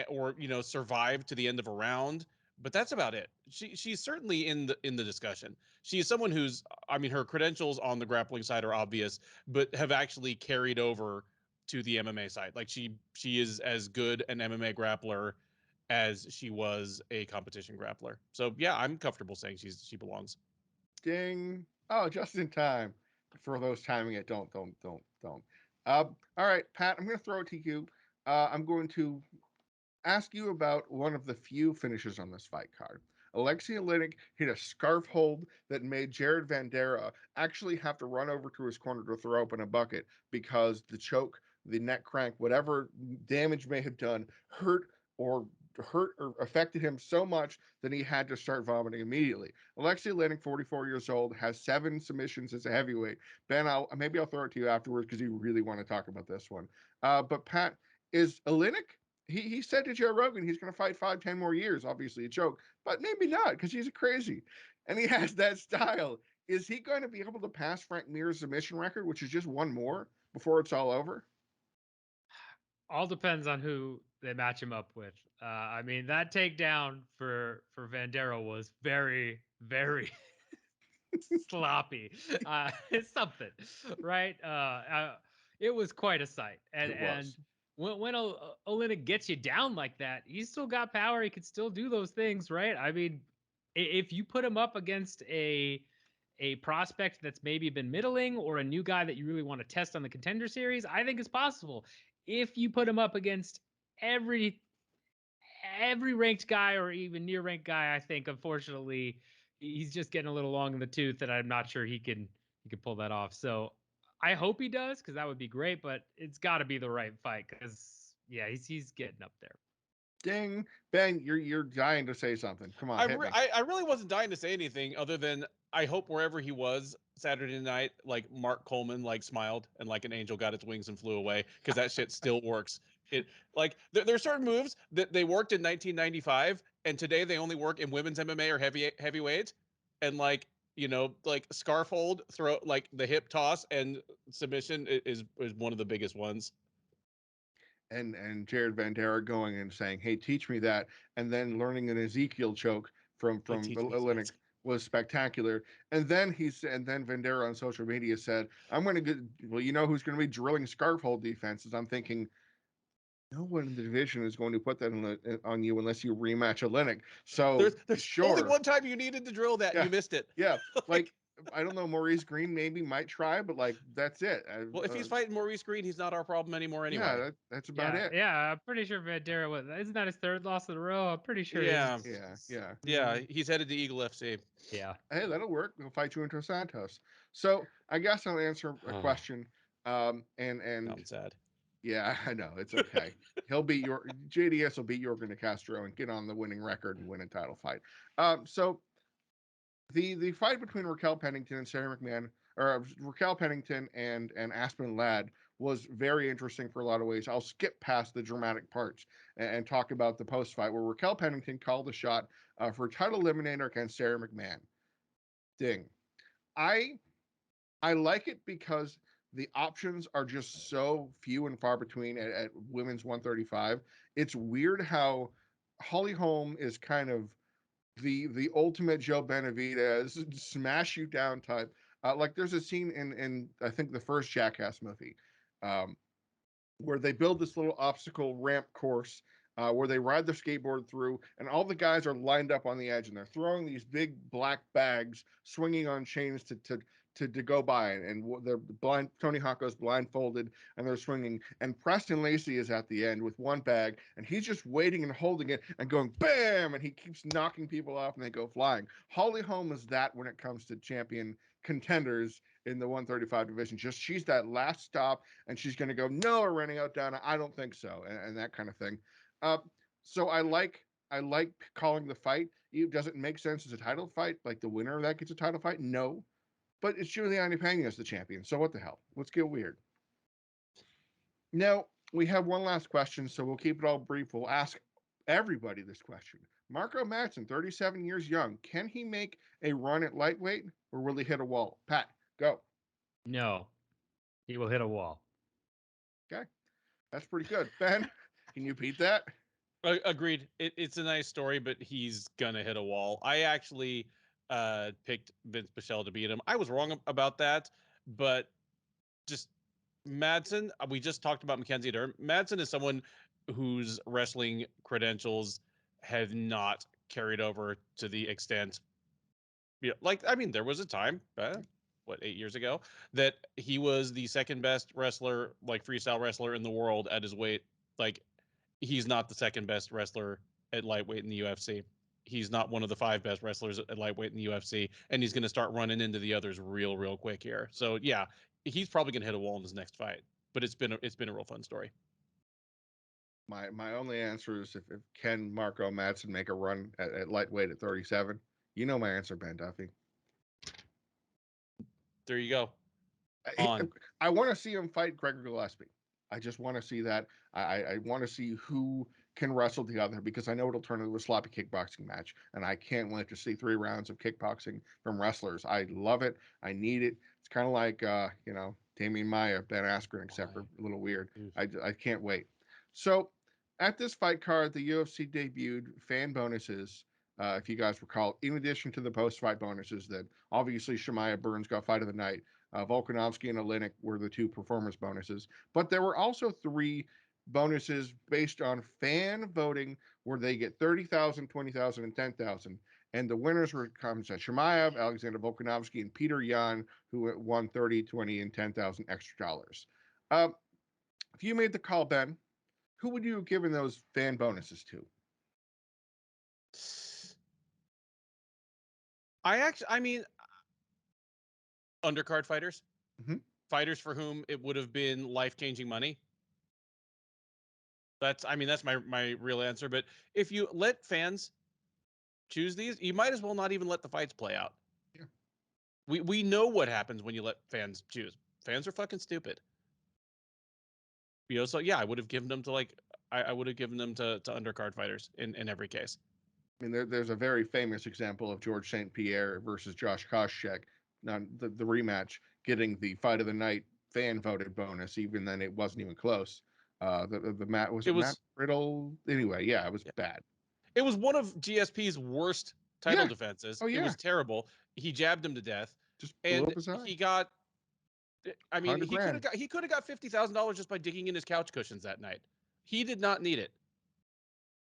D: or survived to the end of a round, but that's about it. She's certainly in the discussion. She's someone who's, I mean, her credentials on the grappling side are obvious, but have actually carried over to the MMA side. Like she is as good an MMA grappler as she was a competition grappler. So yeah, I'm comfortable saying she belongs.
B: Ding. Oh, just in time. For those timing it, don't. All right, Pat, I'm going to throw it to you. I'm going to ask you about one of the few finishes on this fight card. Alexey Oleynik hit a scarf hold that made Jared Vanderaa actually have to run over to his corner to throw open a bucket because the choke, the neck crank, whatever damage may have done, hurt or affected him so much that he had to start vomiting immediately. Alexey Oleynik, 44 years old, has 7 submissions as a heavyweight. Ben, maybe I'll throw it to you afterwards because you really want to talk about this one. But Pat, is Oleynik, he said to Joe Rogan he's going to fight 5-10 more years, obviously a joke, but maybe not because he's a crazy and he has that style. Is he going to be able to pass Frank Mir's submission record, which is just one more before it's all over?
C: All depends on who they match him up with. I mean, that takedown for Vanderaa was very, very sloppy. It's something, right? It was quite a sight. And when Oleynik gets you down like that, he's still got power. He could still do those things, right? I mean, if you put him up against a prospect that's maybe been middling or a new guy that you really want to test on the contender series, I think it's possible. If you put him up against every ranked guy or even near ranked guy, I think unfortunately he's just getting a little long in the tooth, and I'm not sure he can pull that off. So I hope he does, because that would be great, but it's got to be the right fight, because yeah, he's getting up there.
B: Ding. Ben, you're dying to say something. Come on, hit me.
D: I really wasn't dying to say anything other than I hope wherever he was Saturday night, like Mark Coleman smiled and like an angel got its wings and flew away, because that shit still works. It like there are certain moves that they worked in 1995 and today they only work in women's MMA or heavyweight, and like scarf hold, throw, like the hip toss and submission is one of the biggest ones.
B: And Jared Vanderaa going and saying, "Hey, teach me that," and then learning an Ezekiel choke from Oleynik was spectacular. And then Vanderaa on social media said, "I'm going to get, well, you know who's going to be drilling scarf hold defenses?" I'm thinking, no one in the division is going to put that on you unless you rematch Oleynik. So
D: there's
B: sure,
D: only one time you needed to drill that, and you missed it.
B: Yeah, like I don't know, Maurice Green maybe might try, but like that's it.
D: Well, if he's fighting Maurice Green, he's not our problem anymore anyway.
B: Yeah, that's about it.
C: Yeah, I'm pretty sure Vanderaa isn't that his 3rd loss in a row? I'm pretty sure.
D: Yeah,
B: yeah.
D: He's headed to Eagle FC.
C: Yeah.
B: Hey, that'll work. We'll fight you into Santos. So I guess I'll answer a question. And
D: I'm sad.
B: Yeah, I know, it's okay. He'll beat JDS will beat Yorgan de Castro and get on the winning record and win a title fight. So the fight between Raquel Pennington and Sara McMann, or Raquel Pennington and Aspen Ladd, was very interesting for a lot of ways. I'll skip past the dramatic parts and talk about the post fight where Raquel Pennington called the shot for a title eliminator against Sara McMann. Ding. I like it because the options are just so few and far between at women's 135. It's weird how Holly Holm is kind of the ultimate Joe Benavidez smash you down type. Like there's a scene in I think the first Jackass movie where they build this little obstacle ramp course where they ride their skateboard through, and all the guys are lined up on the edge, and they're throwing these big black bags, swinging on chains to to go by, and the blind Tony Hawk goes blindfolded and they're swinging, and Preston Lacey is at the end with one bag and he's just waiting and holding it and going bam, and he keeps knocking people off and they go flying. Holly Holm is that when it comes to champion contenders in the 135 division. Just she's that last stop, and she's going to go, no, running out down. I don't think so, and that kind of thing. So I like calling the fight. Does it make sense as a title fight? Like the winner of that gets a title fight? No. But it's Giuliani Pena as the champion. So what the hell? Let's get weird. Now, we have one last question, so we'll keep it all brief. We'll ask everybody this question. Marco Madsen, 37 years young. Can he make a run at lightweight, or will he hit a wall? Pat, go.
C: No, he will hit a wall.
B: Okay. That's pretty good. Ben, can you beat that?
D: Agreed. It's a nice story, but he's gonna hit a wall. I actually picked Vince Pichel to beat him. I was wrong about that, but just Madsen. We just talked about Mackenzie Dern. Madsen is someone whose wrestling credentials have not carried over to the extent. Yeah, like I mean, there was a time, 8 years ago, that he was the second best wrestler, like freestyle wrestler in the world at his weight. Like, he's not the second best wrestler at lightweight in the UFC. He's not one of the 5 best wrestlers at lightweight in the UFC, and he's going to start running into the others real quick here. So yeah, he's probably going to hit a wall in his next fight. But it's been a real fun story.
B: My only answer is if can Marco Madsen make a run at lightweight at 37? You know my answer, Ben Duffy.
D: There you go.
B: I want to see him fight Gregor Gillespie. I just want to see that. I want to see who can wrestle the other, because I know it'll turn into a sloppy kickboxing match, and I can't wait to see 3 rounds of kickboxing from wrestlers. I love it. I need it. It's kind of like Damian Maia, Ben Askren, except for a little weird. I can't wait. So at this fight card, the UFC debuted fan bonuses. If you guys recall, in addition to the post-fight bonuses that obviously Chimaev Burns got fight of the night, Volkanovski and Oleynik were the 2 performance bonuses. But there were also 3 bonuses based on fan voting where they get 30,000, 20,000, and 10,000. And the winners were Khamzat Chimaev, Alexander Volkanovski, and Petr Yan, who won 30, 20, and 10,000 extra dollars. If you made the call, Ben, who would you have given those fan bonuses to?
D: I mean, undercard fighters, fighters for whom it would have been life-changing money. That's my real answer. But if you let fans choose these, you might as well not even let the fights play out.
B: Yeah.
D: We know what happens when you let fans choose. Fans are fucking stupid. So yeah, I would have given them to I would have given them to undercard fighters in every case.
B: I mean, there's a very famous example of George St. Pierre versus Josh Koscheck, the rematch, getting the fight of the night fan voted bonus. Even then, it wasn't even close. The Matt was Matt Riddle. Anyway, yeah, it was bad.
D: It was one of GSP's worst title defenses.
B: Oh, yeah.
D: It was terrible. He jabbed him to death.
B: Just blew up his eye.
D: He got. I mean, he
B: $100,000.
D: could have got $50,000 just by digging in his couch cushions that night. He did not need it.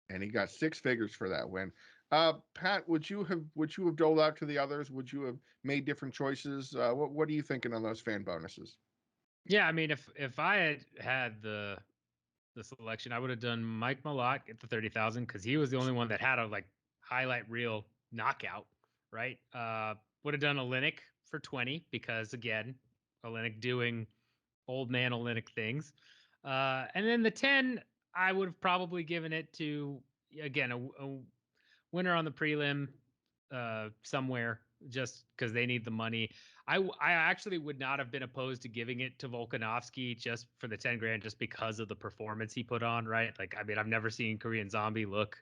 B: And he got 6 figures for that win. Pat, would you have doled out to the others? Would you have made different choices? What are you thinking on those fan bonuses?
C: Yeah, I mean, if I had the selection, I would have done Mike Malott at the 30,000 because he was the only one that had a highlight reel knockout, right? Would have done Oleynik for 20 because again, Oleynik doing old man Oleynik things. And then the 10, I would have probably given it to, again, a winner on the prelim somewhere, just because they need the money. I actually would not have been opposed to giving it to Volkanovski just for the 10 grand, just because of the performance he put on, right? I mean, I've never seen Korean Zombie look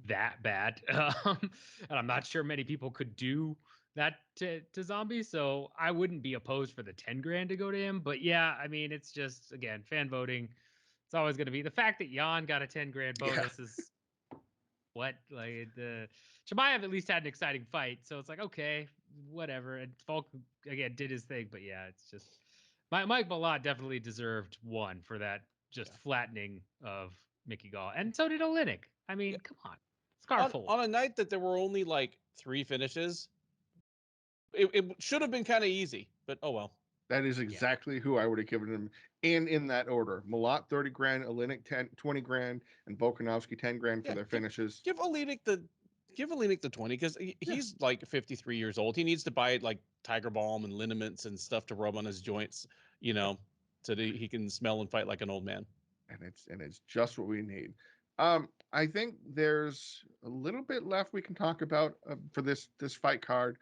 C: that bad. And I'm not sure many people could do that to Zombie. So I wouldn't be opposed for the 10 grand to go to him. But yeah, I mean, it's just, again, fan voting. It's always going to be the fact that Yan got a 10 grand bonus is what, the Chimaev at least had an exciting fight. So it's okay, whatever. And Volk again did his thing, but yeah, it's just Mike Malott definitely deserved one for that flattening of Mickey Gall. And so did Oleynik. I mean, come on. Scarfold.
D: On a night that there were only 3 finishes, It should have been kind of easy, but oh well.
B: That is exactly who I would have given him, and in that order. Malott 30 grand, Oleynik 20 grand, and Volkanovski 10 grand for their finishes.
D: Give Oleynik the 20 because he's like 53 years old. He needs to buy like Tiger Balm and liniments and stuff to rub on his joints, so that he can smell and fight like an old man.
B: And it's just what we need. I think there's a little bit left we can talk about for this fight card.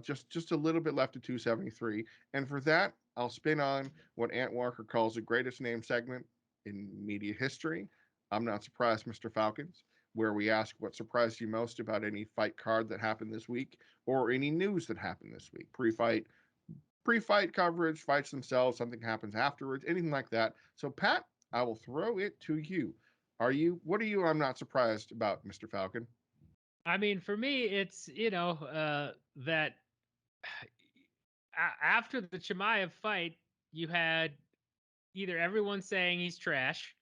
B: Just a little bit left at 273. And for that, I'll spin on what Ant Walker calls the greatest name segment in media history. I'm not surprised, Mr. Falcons, where we ask what surprised you most about any fight card that happened this week or any news that happened this week. Pre-fight coverage, fights themselves, something happens afterwards, anything like that. So, Pat, I will throw it to you. What are you I'm not surprised about, Mr. Falcon?
C: I mean, for me, it's, that after the Chimaev fight, you had either everyone saying he's trash,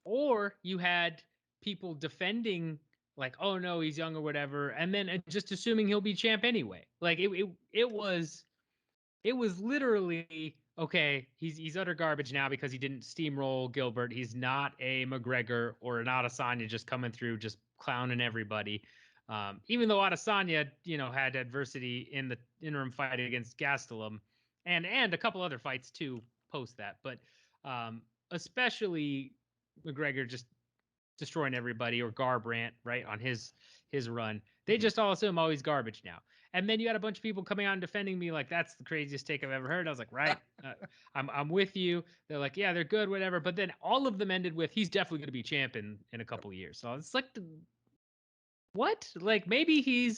C: or you had people defending like, oh no, he's young or whatever, and then just assuming he'll be champ anyway. Like it was literally, okay, he's utter garbage now because he didn't steamroll Gilbert. He's not a McGregor or an Adesanya just coming through, just clowning everybody. Even though Adesanya, had adversity in the interim fight against Gastelum, and a couple other fights too post that, but especially McGregor just destroying everybody, or Garbrandt, right, on his run. They just all assume, oh, he's garbage now. And then you had a bunch of people coming out and defending me like, that's the craziest take I've ever heard. I was like, right, I'm with you. They're like, yeah, they're good, whatever. But then all of them ended with, he's definitely going to be champ in a couple of years. So it's like, what? Like, maybe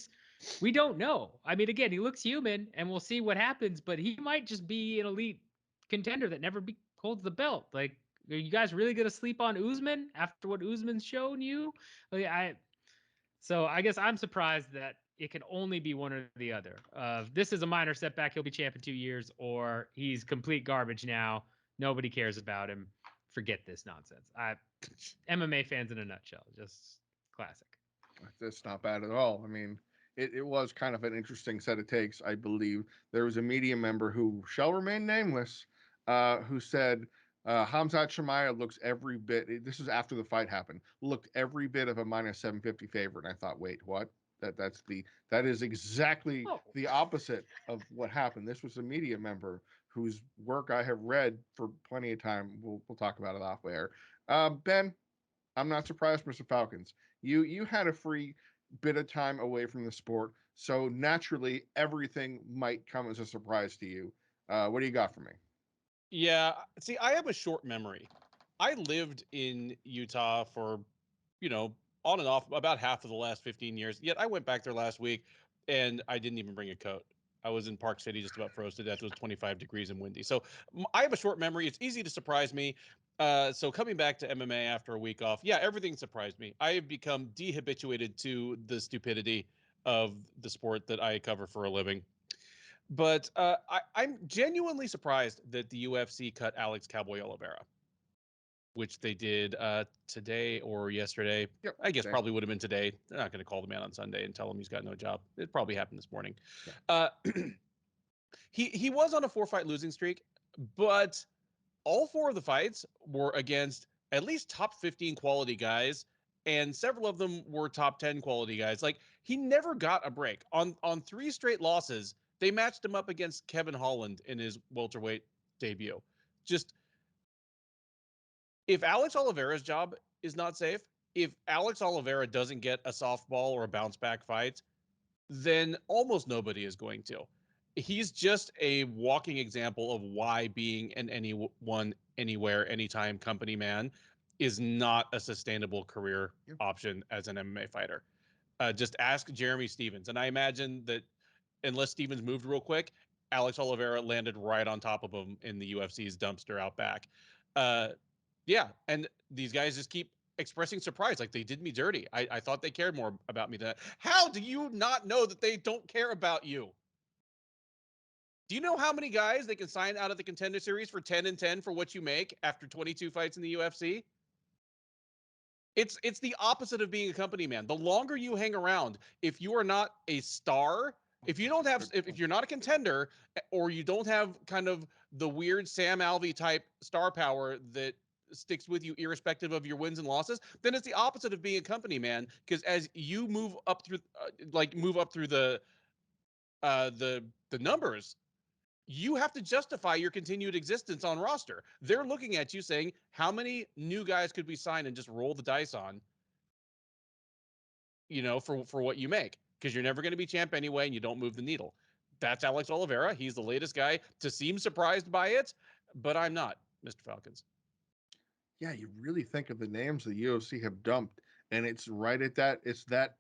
C: we don't know. I mean, again, he looks human, and we'll see what happens, but he might just be an elite contender that never holds the belt. Like, are you guys really going to sleep on Usman after what Usman's shown you? So I guess I'm surprised that it can only be one or the other. This is a minor setback, he'll be champ in 2 years, or he's complete garbage now. Nobody cares about him. Forget this nonsense. MMA fans in a nutshell, just classic.
B: That's not bad at all. I mean, it was kind of an interesting set of takes. I believe there was a media member who shall remain nameless, who said Khamzat Chimaev looks every bit. This is after the fight happened. Looked every bit of a minus 750 favorite. And I thought, wait, what? That is exactly the opposite of what happened. This was a media member whose work I have read for plenty of time. We'll talk about it off air. Ben, I'm not surprised, Mr. Falcons. You had a free bit of time away from the sport, so naturally everything might come as a surprise to you. What do you got for me?
D: Yeah, see, I have a short memory. I lived in Utah for, on and off about half of the last 15 years. Yet I went back there last week and I didn't even bring a coat. I was in Park City, just about froze to death. It was 25 degrees and windy. So I have a short memory. It's easy to surprise me. So coming back to MMA after a week off, yeah, everything surprised me. I have become dehabituated to the stupidity of the sport that I cover for a living. But I'm genuinely surprised that the UFC cut Alex Cowboy Oliveira, which they did today or yesterday.
B: Yep,
D: I guess
B: today.
D: probably would have been today. They're not going to call the man on Sunday and tell him he's got no job. It probably happened this morning. Yeah. He was on a 4-fight losing streak, but all 4 of the fights were against at least top 15 quality guys, and several of them were top 10 quality guys. Like, he never got a break. On 3 straight losses, they matched him up against Kevin Holland in his welterweight debut. Just, if Alex Oliveira's job is not safe, if Alex Oliveira doesn't get a softball or a bounce back fight, then almost nobody is going to. He's just a walking example of why being an anyone, anywhere, anytime company man is not a sustainable career option as an MMA fighter. Just ask Jeremy Stephens. And I imagine that unless Stephens moved real quick, Alex Oliveira landed right on top of him in the UFC's dumpster out back. Yeah, and these guys just keep expressing surprise, like they did me dirty. I thought they cared more about me than that. How do you not know that they don't care about you? Do you know how many guys they can sign out of the Contender Series for 10-10 for what you make after 22 fights in the UFC? It's the opposite of being a company man. The longer you hang around, if you are not a star, If you don't have, if you're not a contender, or you don't have kind of the weird Sam Alvey type star power that sticks with you irrespective of your wins and losses, then it's the opposite of being a company man. Because as you move up through, the numbers, you have to justify your continued existence on roster. They're looking at you saying, how many new guys could we sign and just roll the dice on, for what you make? Because you're never going to be champ anyway, and you don't move the needle. That's Alex Oliveira. He's the latest guy to seem surprised by it, but I'm not, Mr. Falcons.
B: Yeah, you really think of the names the UFC have dumped, and it's right at that. It's that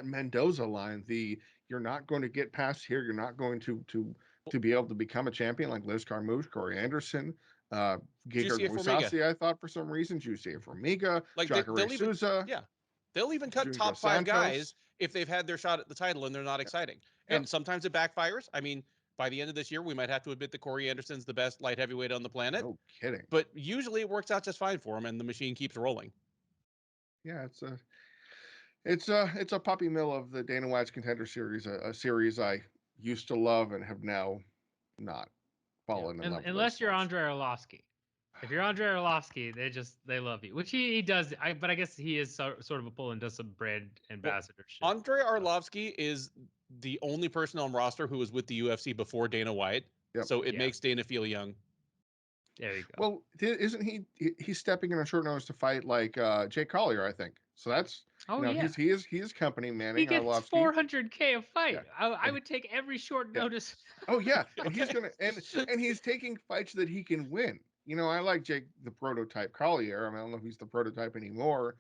B: Mendoza line. You're not going to get past here. You're not going to be able to become a champion like Liz Carmouche, Corey Anderson, Giga Mousasi. I thought for some reason, Juicy Formiga,
D: like
B: Jacare Souza.
D: Yeah, they'll even cut
B: Junior
D: top 5 guys if they've had their shot at the title and they're not exciting.
B: Yeah.
D: And sometimes it backfires. I mean, by the end of this year, we might have to admit that Corey Anderson's the best light heavyweight on the planet.
B: No kidding.
D: But usually it works out just fine for him, and the machine keeps rolling.
B: Yeah, it's a puppy mill of the Dana White's Contender Series, a series I used to love and have now not fallen in love with.
C: Unless you're Andrei Arlovski. If you're Andrei Arlovski, they love you, which he does. But I guess he is sort of a pull and does some brand ambassador shit.
D: Andrei Arlovski is the only person on roster who was with the UFC before Dana White. Yep. So it makes Dana feel young.
C: There you go.
B: Well, isn't he's stepping in on short notice to fight like Jake Collier, I think. So that's he is company manning.
C: He gets $400K a fight. Yeah. I would take every short notice.
B: Oh yeah, and he's gonna and he's taking fights that he can win. I like Jake, the prototype Collier. I don't know if he's the prototype anymore.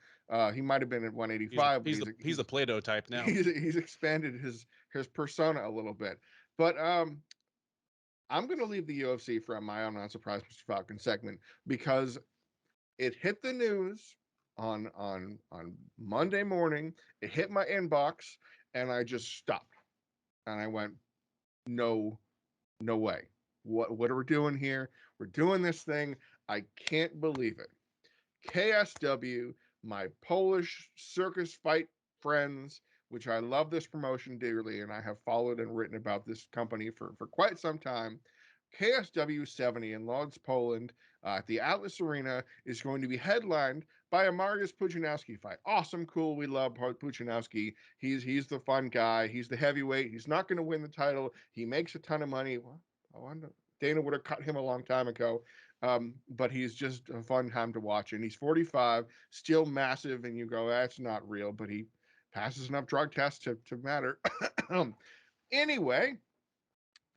B: He might have been at 185.
D: He's the Play-Doh type now.
B: He's expanded his persona a little bit. But I'm going to leave the UFC for my own unsurprised Mr. Falcon segment because it hit the news on Monday morning. It hit my inbox, and I just stopped, and I went, no way. What are we doing here? We're doing this thing. I can't believe it. KSW, my Polish circus fight friends, which I love this promotion dearly, and I have followed and written about this company for quite some time. KSW 70 in Lodz, Poland, at the Atlas Arena is going to be headlined by a Mariusz Pudzianowski fight. Awesome, cool. We love Pudzianowski. He's the fun guy. He's the heavyweight. He's not going to win the title. He makes a ton of money. Dana would have cut him a long time ago. But he's just a fun time to watch. And he's 45, still massive. And you go, that's not real. But he passes enough drug tests to matter. Anyway,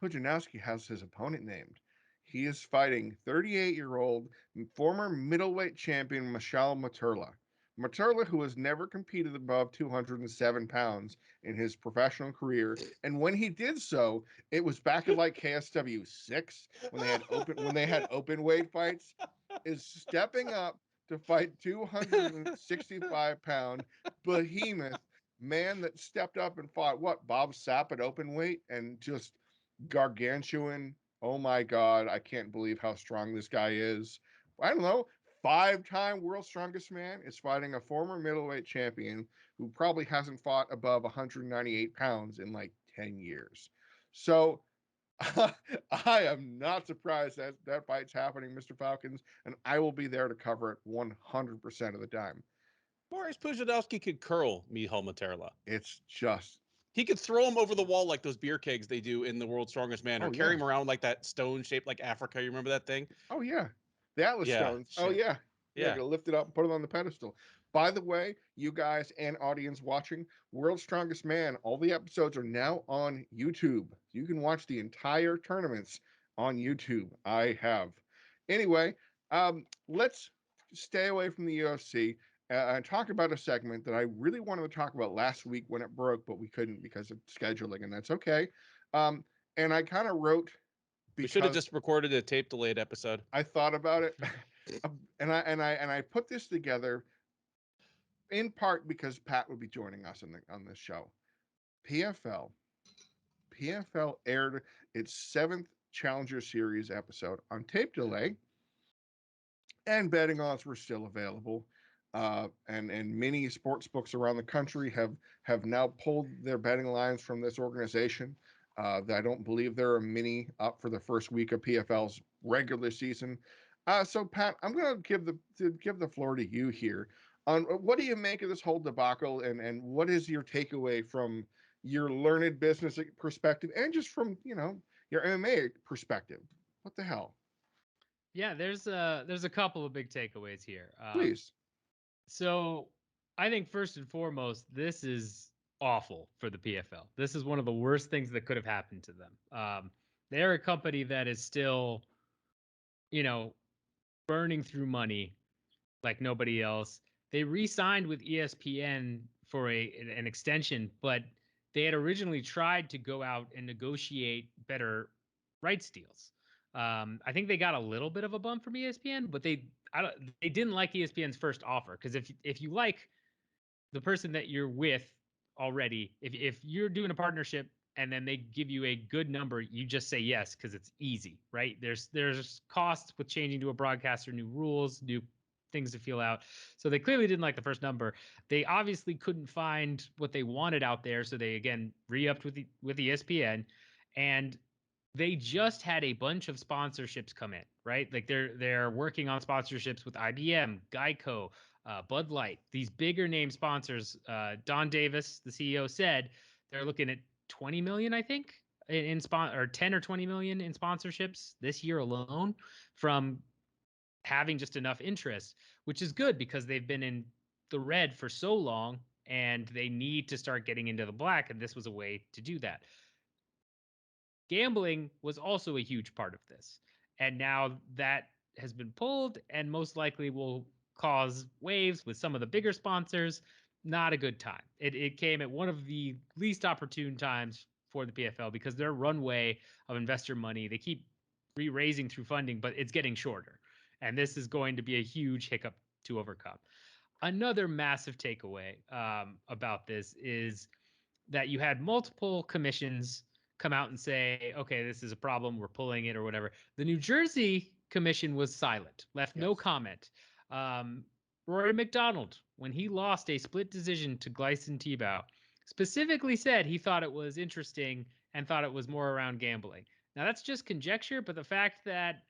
B: Pudzianowski has his opponent named. He is fighting 38-year-old former middleweight champion Michal Materla. Materla, who has never competed above 207 pounds in his professional career, and when he did so, it was back in like KSW 6 when they had open weight fights, is stepping up to fight 265-pound behemoth man that stepped up and fought Bob Sapp at open weight and just gargantuan. Oh my God, I can't believe how strong this guy is. I don't know. 5-time world's strongest man is fighting a former middleweight champion who probably hasn't fought above 198 pounds in like 10 years. So I am not surprised that fight's happening, Mr. Falcons, and I will be there to cover it 100% of the time.
D: Mariusz Pudzianowski could curl Michal Materla.
B: It's just...
D: He could throw him over the wall like those beer kegs they do in The World's Strongest Man, or carry him around like that stone shaped like Africa. You remember that thing?
B: Oh, yeah. The Atlas stones. Oh, yeah. Yeah. Gonna lift it up and put it on the pedestal. By the way, you guys and audience watching, World's Strongest Man, all the episodes are now on YouTube. You can watch the entire tournaments on YouTube. I have. Anyway, let's stay away from the UFC and talk about a segment that I really wanted to talk about last week when it broke, but we couldn't because of scheduling, and that's okay. And I kind of wrote...
D: We should have just recorded a tape delayed episode.
B: I thought about it. And I put this together in part because Pat would be joining us on this show. PFL aired its 7th Challenger Series episode on tape delay, and betting odds were still available. and many sports books around the country have now pulled their betting lines from this organization. I don't believe there are many up for the first week of PFL's regular season. So Pat, I'm going to give the floor to you here. On what do you make of this whole debacle, and what is your takeaway from your learned business perspective, and just from your MMA perspective? What the hell?
C: Yeah, there's a couple of big takeaways here.
B: Please.
C: So I think first and foremost, this is awful for the PFL. This is one of the worst things that could have happened to them. They're a company that is still, burning through money like nobody else. They re-signed with ESPN for an extension, but they had originally tried to go out and negotiate better rights deals. I think they got a little bit of a bump from ESPN, but they didn't like ESPN's first offer, because if you like the person that you're with already, if you're doing a partnership and then they give you a good number, you just say yes because it's easy, right? There's costs with changing to a broadcaster, new rules, new things to feel out. So they clearly didn't like the first number. They obviously couldn't find what they wanted out there, so they again re-upped with ESPN, and they just had a bunch of sponsorships come in, right? Like they're working on sponsorships with IBM, Geico, Bud Light, these bigger name sponsors. Don Davis, the CEO, said they're looking at 20 million, I think, or 10 or 20 million in sponsorships this year alone, from having just enough interest, which is good because they've been in the red for so long and they need to start getting into the black. And this was a way to do that. Gambling was also a huge part of this. And now that has been pulled and most likely will cause waves with some of the bigger sponsors. Not a good time. It came at one of the least opportune times for the PFL because their runway of investor money, they keep re-raising through funding, but it's getting shorter. And this is going to be a huge hiccup to overcome. Another massive takeaway about this is that you had multiple commissions come out and say, okay, this is a problem, we're pulling it or whatever. The New Jersey commission was silent, left no comment. Rory McDonald, when he lost a split decision to Gleison Tebow, specifically said he thought it was interesting and thought it was more around gambling. Now, that's just conjecture, but the fact that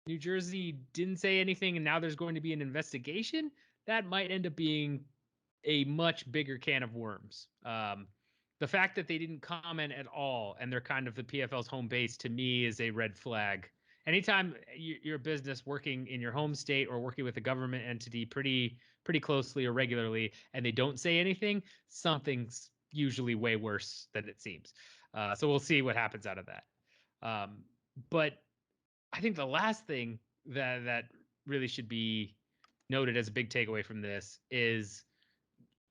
C: New Jersey didn't say anything and now there's going to be an investigation, that might end up being a much bigger can of worms. The fact that they didn't comment at all and they're kind of the PFL's home base, to me, is a red flag. Anytime you're a business working in your home state or working with a government entity pretty closely or regularly and they don't say anything, something's usually way worse than it seems. So we'll see what happens out of that. But I think the last thing that really should be noted as a big takeaway from this is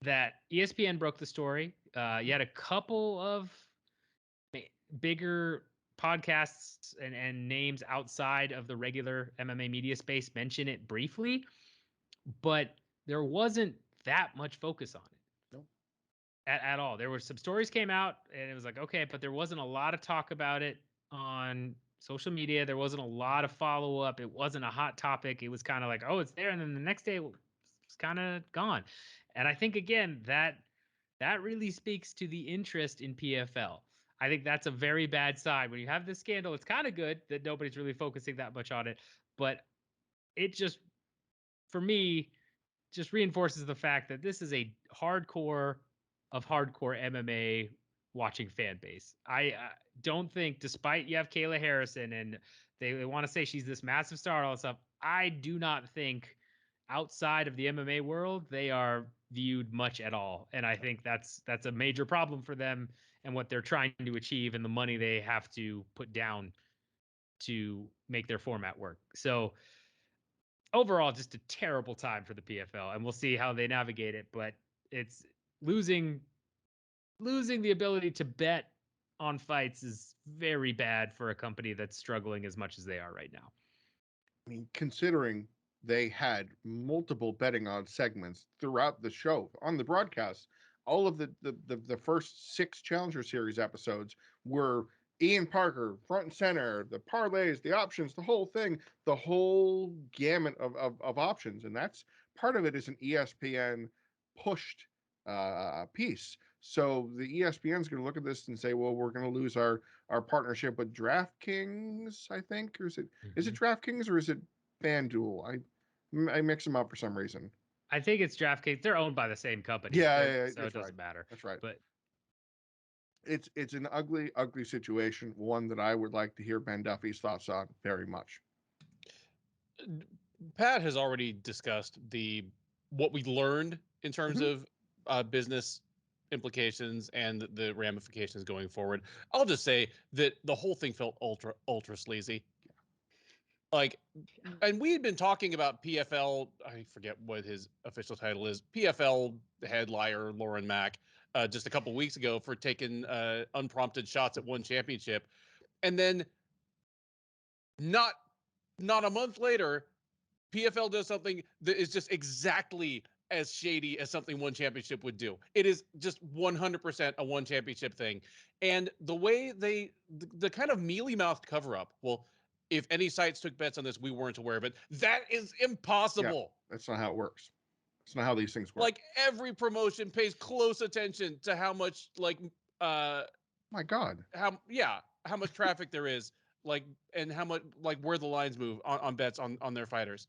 C: that ESPN broke the story. You had a couple of bigger podcasts and names outside of the regular MMA media space mention it briefly, but there wasn't that much focus on it.
B: Nope.
C: At all. There were some stories came out and it was like, okay, but there wasn't a lot of talk about it on social media. There wasn't a lot of follow up. It wasn't a hot topic. It was kind of like, oh, it's there. And then the next day it's kind of gone. And I think, again, that really speaks to the interest in PFL. I think that's a very bad sign. When you have this scandal, it's kind of good that nobody's really focusing that much on it. But it just, for me, just reinforces the fact that this is a hardcore of hardcore MMA watching fan base. I don't think, despite you have Kayla Harrison and they want to say she's this massive star and all that stuff, I do not think outside of the MMA world they are viewed much at all. And I think that's a major problem for them and what they're trying to achieve and the money they have to put down to make their format work. So overall, just a terrible time for the PFL, and we'll see how they navigate it. But it's losing the ability to bet on fights is very bad for a company that's struggling as much as they are right now.
B: I mean, considering they had multiple betting odds segments throughout the show on the broadcast, all of the first 6 Challenger Series episodes were Ian Parker front and center, the parlays, the options, the whole thing, the whole gamut of options. And that's part of it is an ESPN pushed piece. So the ESPN's going to look at this and say, well, we're going to lose our partnership with DraftKings, I think, or is it DraftKings or is it FanDuel? I mix them up for some reason.
C: I think it's DraftKings. They're owned by the same company.
B: Yeah,
C: so it doesn't matter.
B: That's right.
C: But
B: it's an ugly situation, one that I would like to hear Ben Duffy's thoughts on very much.
D: Pat has already discussed what we learned in terms of business implications and the ramifications going forward. I'll just say that the whole thing felt ultra sleazy. Like, and we had been talking about PFL, I forget what his official title is, PFL head liar Lauren Mack, just a couple weeks ago for taking unprompted shots at one championship. And then not a month later, PFL does something that is just exactly as shady as something one championship would do. It is just 100% a one championship thing. And the way the kind of mealy-mouthed cover-up, well, if any sites took bets on this, we weren't aware of it. That is impossible.
B: Yeah, that's not how it works. It's not how these things work.
D: Like, every promotion pays close attention to how much, like,
B: my God,
D: how much traffic there is, like, and how much, like, where the lines move on bets on their fighters.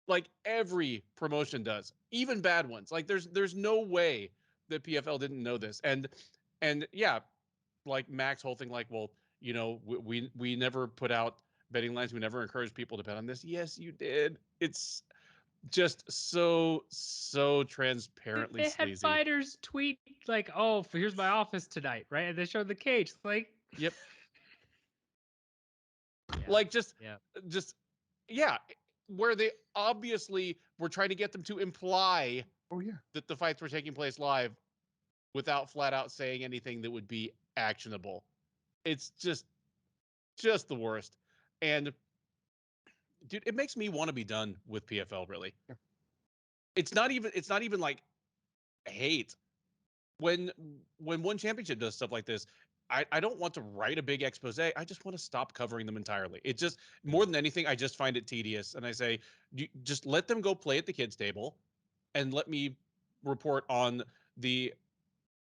D: Like, every promotion does, even bad ones. Like, there's no way that PFL didn't know this. And yeah, like Mac's whole thing, like, well, you know, we never put out betting lines. We never encouraged people to bet on this. Yes, you did. It's just so transparently
C: they had
D: sleazy.
C: fighters tweet like, "Oh, here's my office tonight," right? And they showed the cage. Like,
D: yep.
C: Yeah.
D: Like, just where they obviously were trying to get them to imply that the fights were taking place live without flat out saying anything that would be actionable. It's just the worst. And dude, it makes me want to be done with PFL, really. Yeah. It's not even like hate. When one championship does stuff like this, I don't want to write a big expose. I just want to stop covering them entirely. It just, more than anything, I just find it tedious. And I say, just let them go play at the kids' table and let me report on the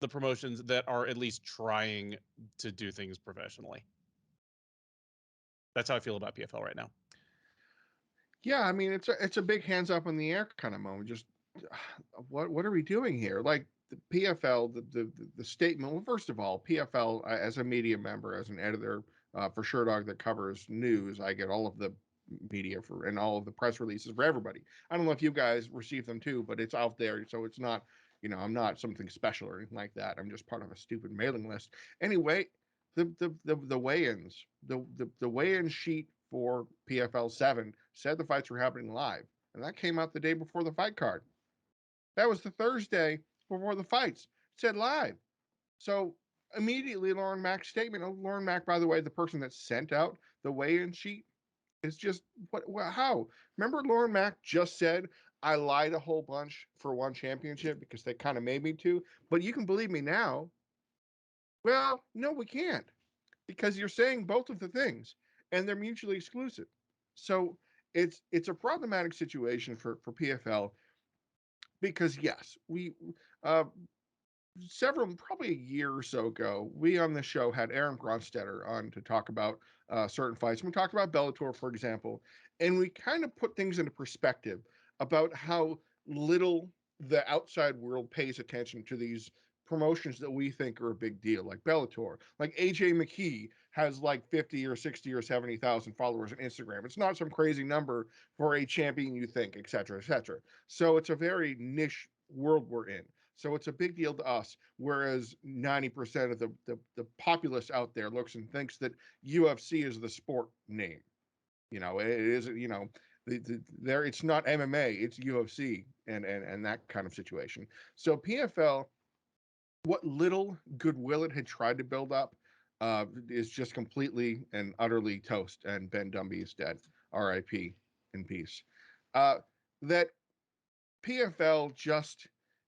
D: promotions that are at least trying to do things professionally. That's how I feel about PFL right now.
B: Yeah, I mean, it's a big hands up in the air kind of moment. Just what are we doing here? Like, the PFL, the statement. Well, first of all, PFL, as a media member, as an editor for Sherdog that covers news, I get all of the media and all of the press releases for everybody. I don't know if you guys receive them too, but it's out there, so it's not, I'm not something special or anything like that. I'm just part of a stupid mailing list. Anyway, the weigh-ins, the weigh-in sheet for PFL 7 said the fights were happening live, and that came out the day before the fight card. That was the Thursday before the fights. It said live. So immediately Lauren Mack's statement, Lauren Mack, by the way, the person that sent out the weigh-in sheet, is just, how? Remember Lauren Mack just said, I lied a whole bunch for one championship because they kind of made me to, but you can believe me now. Well, no, we can't, because you're saying both of the things and they're mutually exclusive. So it's a problematic situation for PFL, because yes, we probably a year or so ago, we on the show had Aaron Gronstetter on to talk about certain fights. We talked about Bellator, for example, and we kind of put things into perspective about how little the outside world pays attention to these promotions that we think are a big deal, like Bellator. Like AJ McKee has like 50 or 60 or 70,000 followers on Instagram. It's not some crazy number for a champion, you think, et cetera, et cetera. So it's a very niche world we're in. So it's a big deal to us, whereas 90% of the populace out there looks and thinks that UFC is the sport name. It is, there, it's not MMA, it's UFC and that kind of situation. So PFL, what little goodwill it had tried to build up is just completely and utterly toast, and Ben Dumby is dead. R.I.P. in peace. That PFL just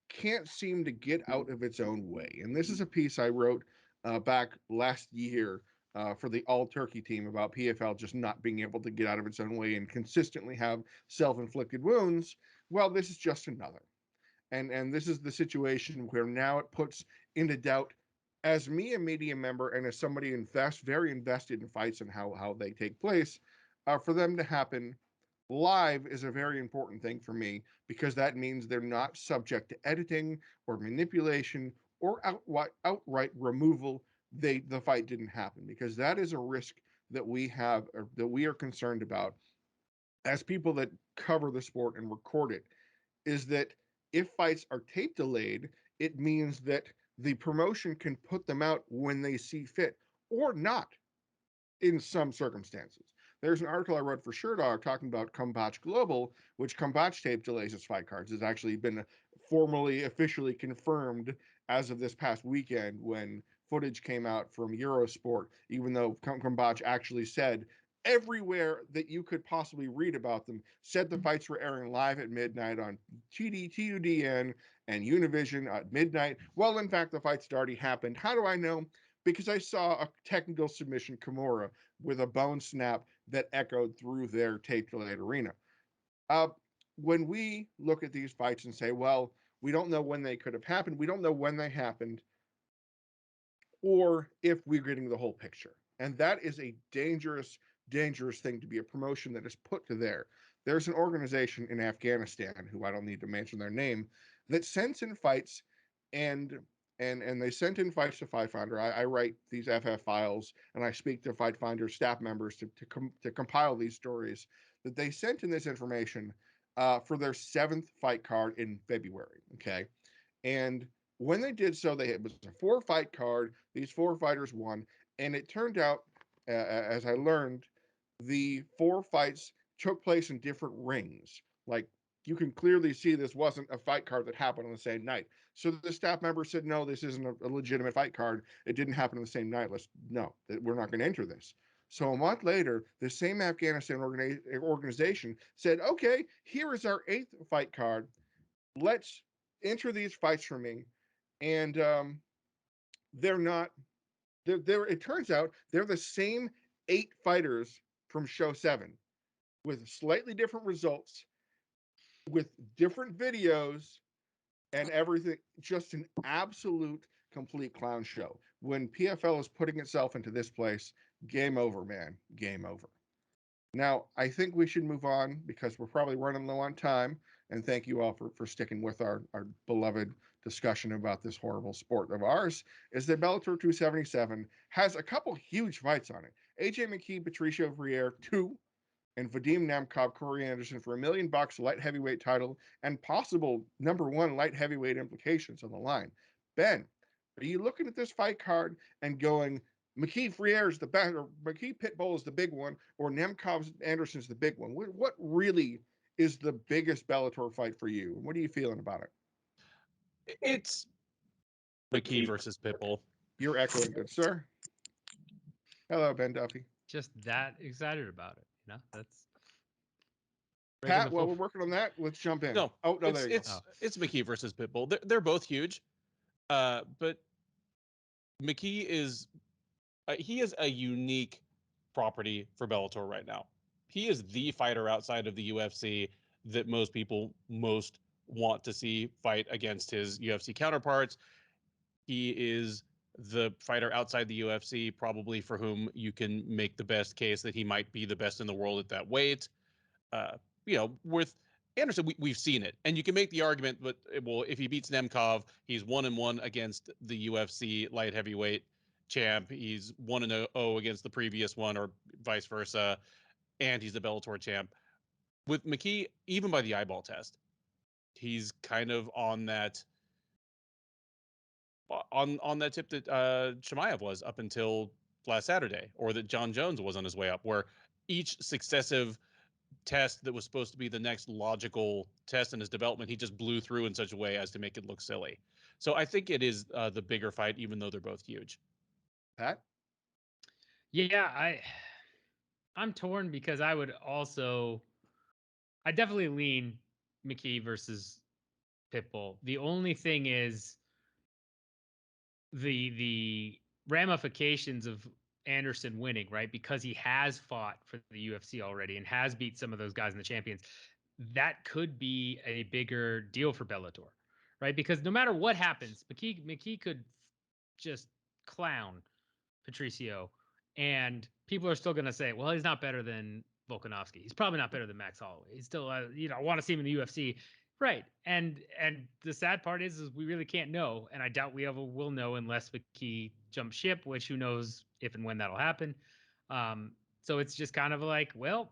B: can't seem to get out of its own way. And this is a piece I wrote back last year for the All Turkey team about PFL just not being able to get out of its own way and consistently have self-inflicted wounds. Well, this is just another. And this is the situation where now it puts into doubt, as me, a media member, and as somebody very invested in fights and how they take place, for them to happen live is a very important thing for me, because that means they're not subject to editing or manipulation or outright removal. The fight didn't happen, because that is a risk that we have, or that we are concerned about as people that cover the sport and record it, is that if fights are tape delayed, it means that the promotion can put them out when they see fit, or not, in some circumstances. There's an article I wrote for Sherdog talking about Khamzat Global, which Khamzat tape delays its fight cards. Has actually been formally, officially confirmed as of this past weekend, when footage came out from Eurosport, even though Khamzat actually said everywhere that you could possibly read about them, said the fights were airing live at midnight on TUDN and Univision at midnight. Well, in fact, the fights had already happened. How do I know? Because I saw a technical submission Kimura with a bone snap that echoed through their tape delayed arena. When we look at these fights and say, well, we don't know when they could have happened, we don't know when they happened, or if we're getting the whole picture. And that is a dangerous, dangerous thing to be a promotion that is put to there. There's an organization in Afghanistan, who I don't need to mention their name, that sends in fights, and they sent in fights to Fight Finder. I write these FF files, and I speak to Fight Finder staff members to compile these stories, that they sent in this information for their 7th fight card in February. Okay. And when they did so, it was a 4-fight card. These 4 fighters won. And it turned out, as I learned, the 4 fights took place in different rings. Like, you can clearly see this wasn't a fight card that happened on the same night. So the staff member said, no, this isn't a legitimate fight card. It didn't happen on the same night. We're not going to enter this. So a month later, the same Afghanistan organization said, okay, here is our 8th fight card. Let's enter these fights for me. And they're not, it turns out they're the same 8 fighters from show 7, with slightly different results, with different videos and everything. Just an absolute complete clown show. When PFL is putting itself into this place, game over, man. Game over. Now, I think we should move on, because we're probably running low on time. And thank you all for sticking with our beloved discussion about this horrible sport of ours. Is that Bellator 277 has a couple huge fights on it. AJ McKee, Patricio Pitbull 2, and Vadim Nemkov, Corey Anderson for $1 million light heavyweight title and possible #1 light heavyweight implications on the line. Ben, are you looking at this fight card and going, McKee Friere is the best, or McKee Pitbull is the big one, or Nemkov Anderson's the big one? What really is the biggest Bellator fight for you? What are you feeling about it?
D: It's McKee versus Pitbull.
B: You're echoing, good sir. Hello, Ben Duffy.
C: Just that excited about it. That's
B: Pat. While we're working on that, let's jump in.
D: No,
B: there you
D: go. It's McKee versus Pitbull. They're both huge, but McKee is he is a unique property for Bellator right now. He is the fighter outside of the UFC that most people most want to see fight against his UFC counterparts. He is the fighter outside the UFC probably for whom you can make the best case that he might be the best in the world at that weight. With Anderson, we've seen it, and you can make the argument, but well, if he beats Nemkov, he's 1-1 against the UFC light heavyweight champ. He's 1-0 against the previous one, or vice versa, and he's the Bellator champ. With McKee, even by the eyeball test, he's kind of on that tip that Chimaev was up until last Saturday, or that John Jones was on his way up, where each successive test that was supposed to be the next logical test in his development, he just blew through in such a way as to make it look silly. So I think it is the bigger fight, even though they're both huge.
B: Pat?
C: Yeah, I'm torn, because I definitely lean McKee versus Pitbull. The only thing is the ramifications of Anderson winning, right? Because he has fought for the UFC already and has beat some of those guys in the champions. that could be a bigger deal for Bellator, right? Because no matter what happens, McKee could just clown Patricio, and people are still going to say, well, he's not better than Volkanovski. He's probably not better than Max Holloway. He's still, I want to see him in the UFC. Right. And the sad part is we really can't know. And I doubt we ever will know unless McKee jumps ship, which who knows if and when that'll happen. So it's just kind of like, well,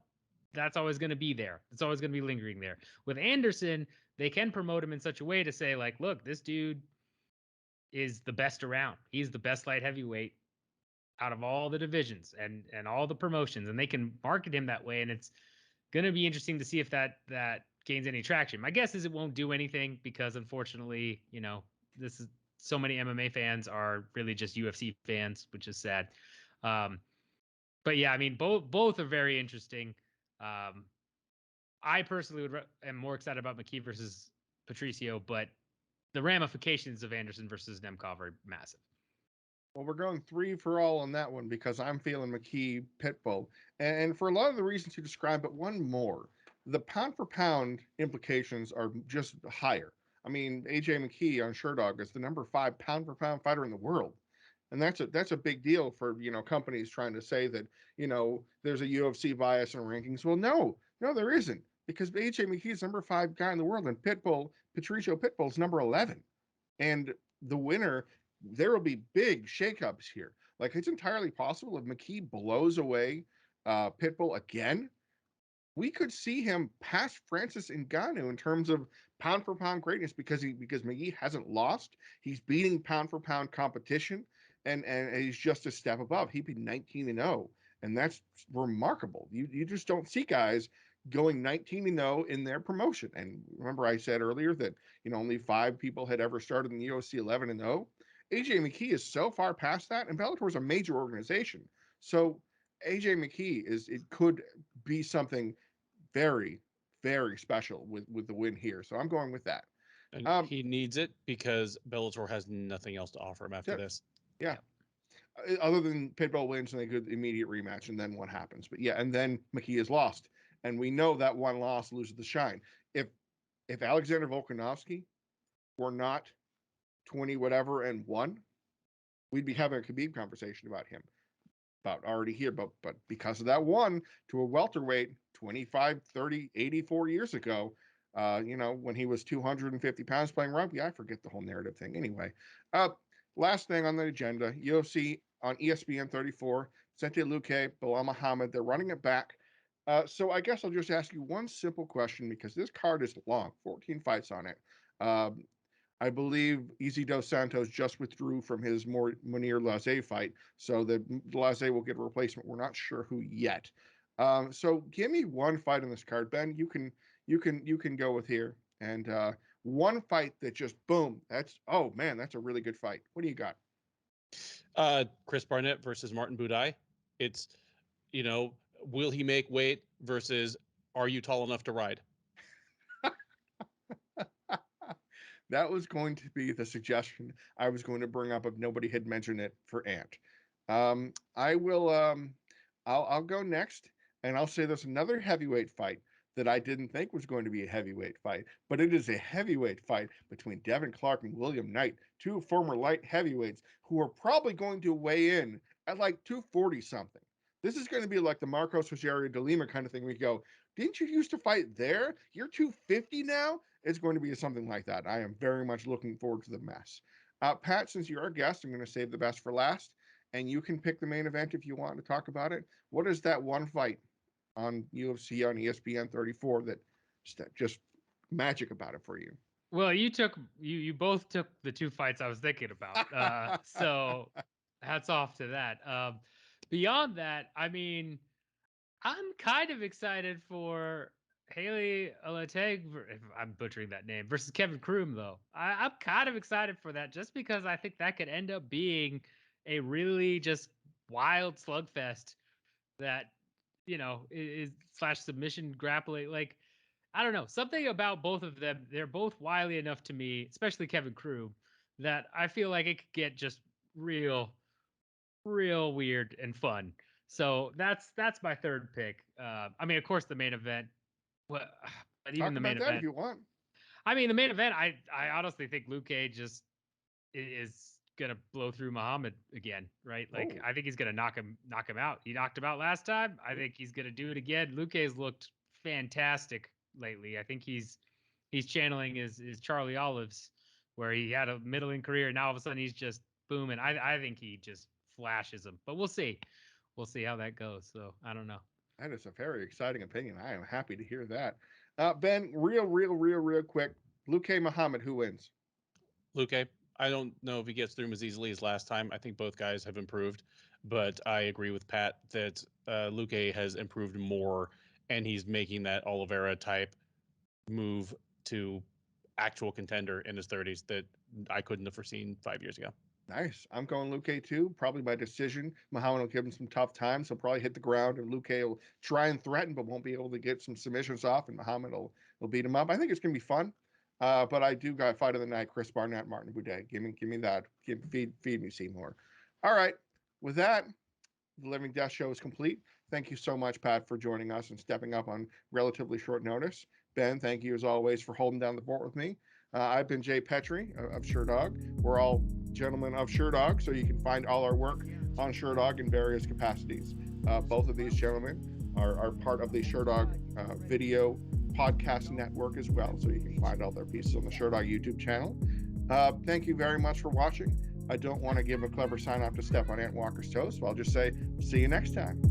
C: that's always going to be there. It's always going to be lingering there. With Anderson, they can promote him in such a way to say, like, look, this dude is the best around. He's the best light heavyweight out of all the divisions and all the promotions, and they can market him that way. And it's going to be interesting to see if that gains any traction. My guess is it won't do anything because, unfortunately, this is so many MMA fans are really just UFC fans, which is sad. But yeah, I mean, both are very interesting. I personally am more excited about McKee versus Patricio, but the ramifications of Anderson versus Nemkov are massive.
B: Well, we're going 3 for all on that one because I'm feeling McKee Pitbull. And for a lot of the reasons you described, but one more. The pound for pound implications are just higher. I mean, AJ McKee on Sherdog is the number 5 pound for pound fighter in the world. And that's a big deal for, companies trying to say that, there's a UFC bias in rankings. Well, no, there isn't, because AJ McKee is number 5 guy in the world, and Patricio Pitbull is number 11. And the winner, there will be big shakeups here. Like, it's entirely possible if McKee blows away Pitbull again, we could see him pass Francis Ngannou in terms of pound for pound greatness because McGee hasn't lost. He's beating pound for pound competition, and he's just a step above. He'd be 19-0, and that's remarkable. You just don't see guys going 19-0 in their promotion. And remember, I said earlier that only 5 people had ever started in the UFC 11-0. AJ McKee is so far past that, and Bellator is a major organization. So AJ McKee could be something very, very special with the win here. So I'm going with that.
D: And he needs it because Bellator has nothing else to offer him after this.
B: Yeah. Other than Pitbull wins and a good immediate rematch, and then what happens? But yeah, and then McKee is lost, and we know that one loss loses the shine. If Alexander Volkanovski were not 20 whatever and 1, we'd be having a Khabib conversation about him. About already here, but because of that one to a welterweight 25, 30, 84 years ago, when he was 250 pounds playing rugby, I forget the whole narrative thing. Anyway, last thing on the agenda, UFC on ESPN 34, Vicente Luque, Belal Muhammad, they're running it back. So I guess I'll just ask you one simple question because this card is long, 14 fights on it. I believe Izzy Dos Santos just withdrew from his Munir Lazzez fight, so the Lazzez will get a replacement. We're not sure who yet. So give me one fight on this card, Ben. You can go with here, and one fight that just boom. That's a really good fight. What do you got?
D: Chris Barnett versus Martin Buday. It's will he make weight versus are you tall enough to ride?
B: That was going to be the suggestion I was going to bring up if nobody had mentioned it for Ant. I will. I'll go next, and I'll say there's another heavyweight fight that I didn't think was going to be a heavyweight fight, but it is a heavyweight fight between Devin Clark and William Knight, 2 former light heavyweights who are probably going to weigh in at like 240 something. This is going to be like the Marcos Rogerio de Lima kind of thing. We go, didn't you used to fight there? You're 250 now? It's going to be something like that. I am very much looking forward to the mess. Pat, since you're our guest, I'm going to save the best for last, and you can pick the main event if you want to talk about it. What is that one fight on UFC on ESPN 34 that just magic about it for you?
C: Well, you both took the 2 fights I was thinking about. So hats off to that. Beyond that, I mean, I'm kind of excited for Haley Oleteg, if I'm butchering that name, versus Kevin Kroom, though. I'm kind of excited for that just because I think that could end up being a really just wild slugfest that, is slash submission grappling. Like, I don't know, something about both of them. They're both wily enough to me, especially Kevin Kroom, that I feel like it could get just real weird and fun. So that's my third pick. I mean, of course, the main event. Well, But even
B: Talk
C: the
B: about
C: main
B: that
C: event,
B: if you want.
C: I mean, the main event, I honestly think Luque just is gonna blow through Muhammad again, right? Like
B: Oh.
C: I think he's gonna knock him out. He knocked him out last time. I think he's gonna do it again. Luque's looked fantastic lately. I think he's channeling his Charlie Olives, where he had a middling career. Now all of a sudden he's just booming. I think he just flashes him. But we'll see. We'll see how that goes. So I don't know.
B: That is a very exciting opinion. I am happy to hear that. Ben, real quick. Luque Muhammad, who wins?
D: Luque. I don't know if he gets through him as easily as last time. I think both guys have improved, but I agree with Pat that Luque has improved more, and he's making that Oliveira type move to actual contender in his 30s that I couldn't have foreseen 5 years ago.
B: Nice. I'm going Luque too, probably by decision. Muhammad will give him some tough times. He'll probably hit the ground, and Luque will try and threaten, but won't be able to get some submissions off, and Muhammad will beat him up. I think it's going to be fun. But I do got fight of the night, Chris Barnett, Martin Boudet. Give me that. Feed me Seymour. All right. With that, the Living Death Show is complete. Thank you so much, Pat, for joining us and stepping up on relatively short notice. Ben, thank you as always for holding down the fort with me. I've been Jay Petrie of Sherdog. We're all gentlemen of Sherdog, so you can find all our work on Sherdog in various capacities. Both of these gentlemen are part of the Sherdog video podcast network as well, so you can find all their pieces on the Sherdog YouTube channel. Thank you very much for watching. I don't want to give a clever sign off to step on Ant Walker's toes, so I'll just say, see you next time.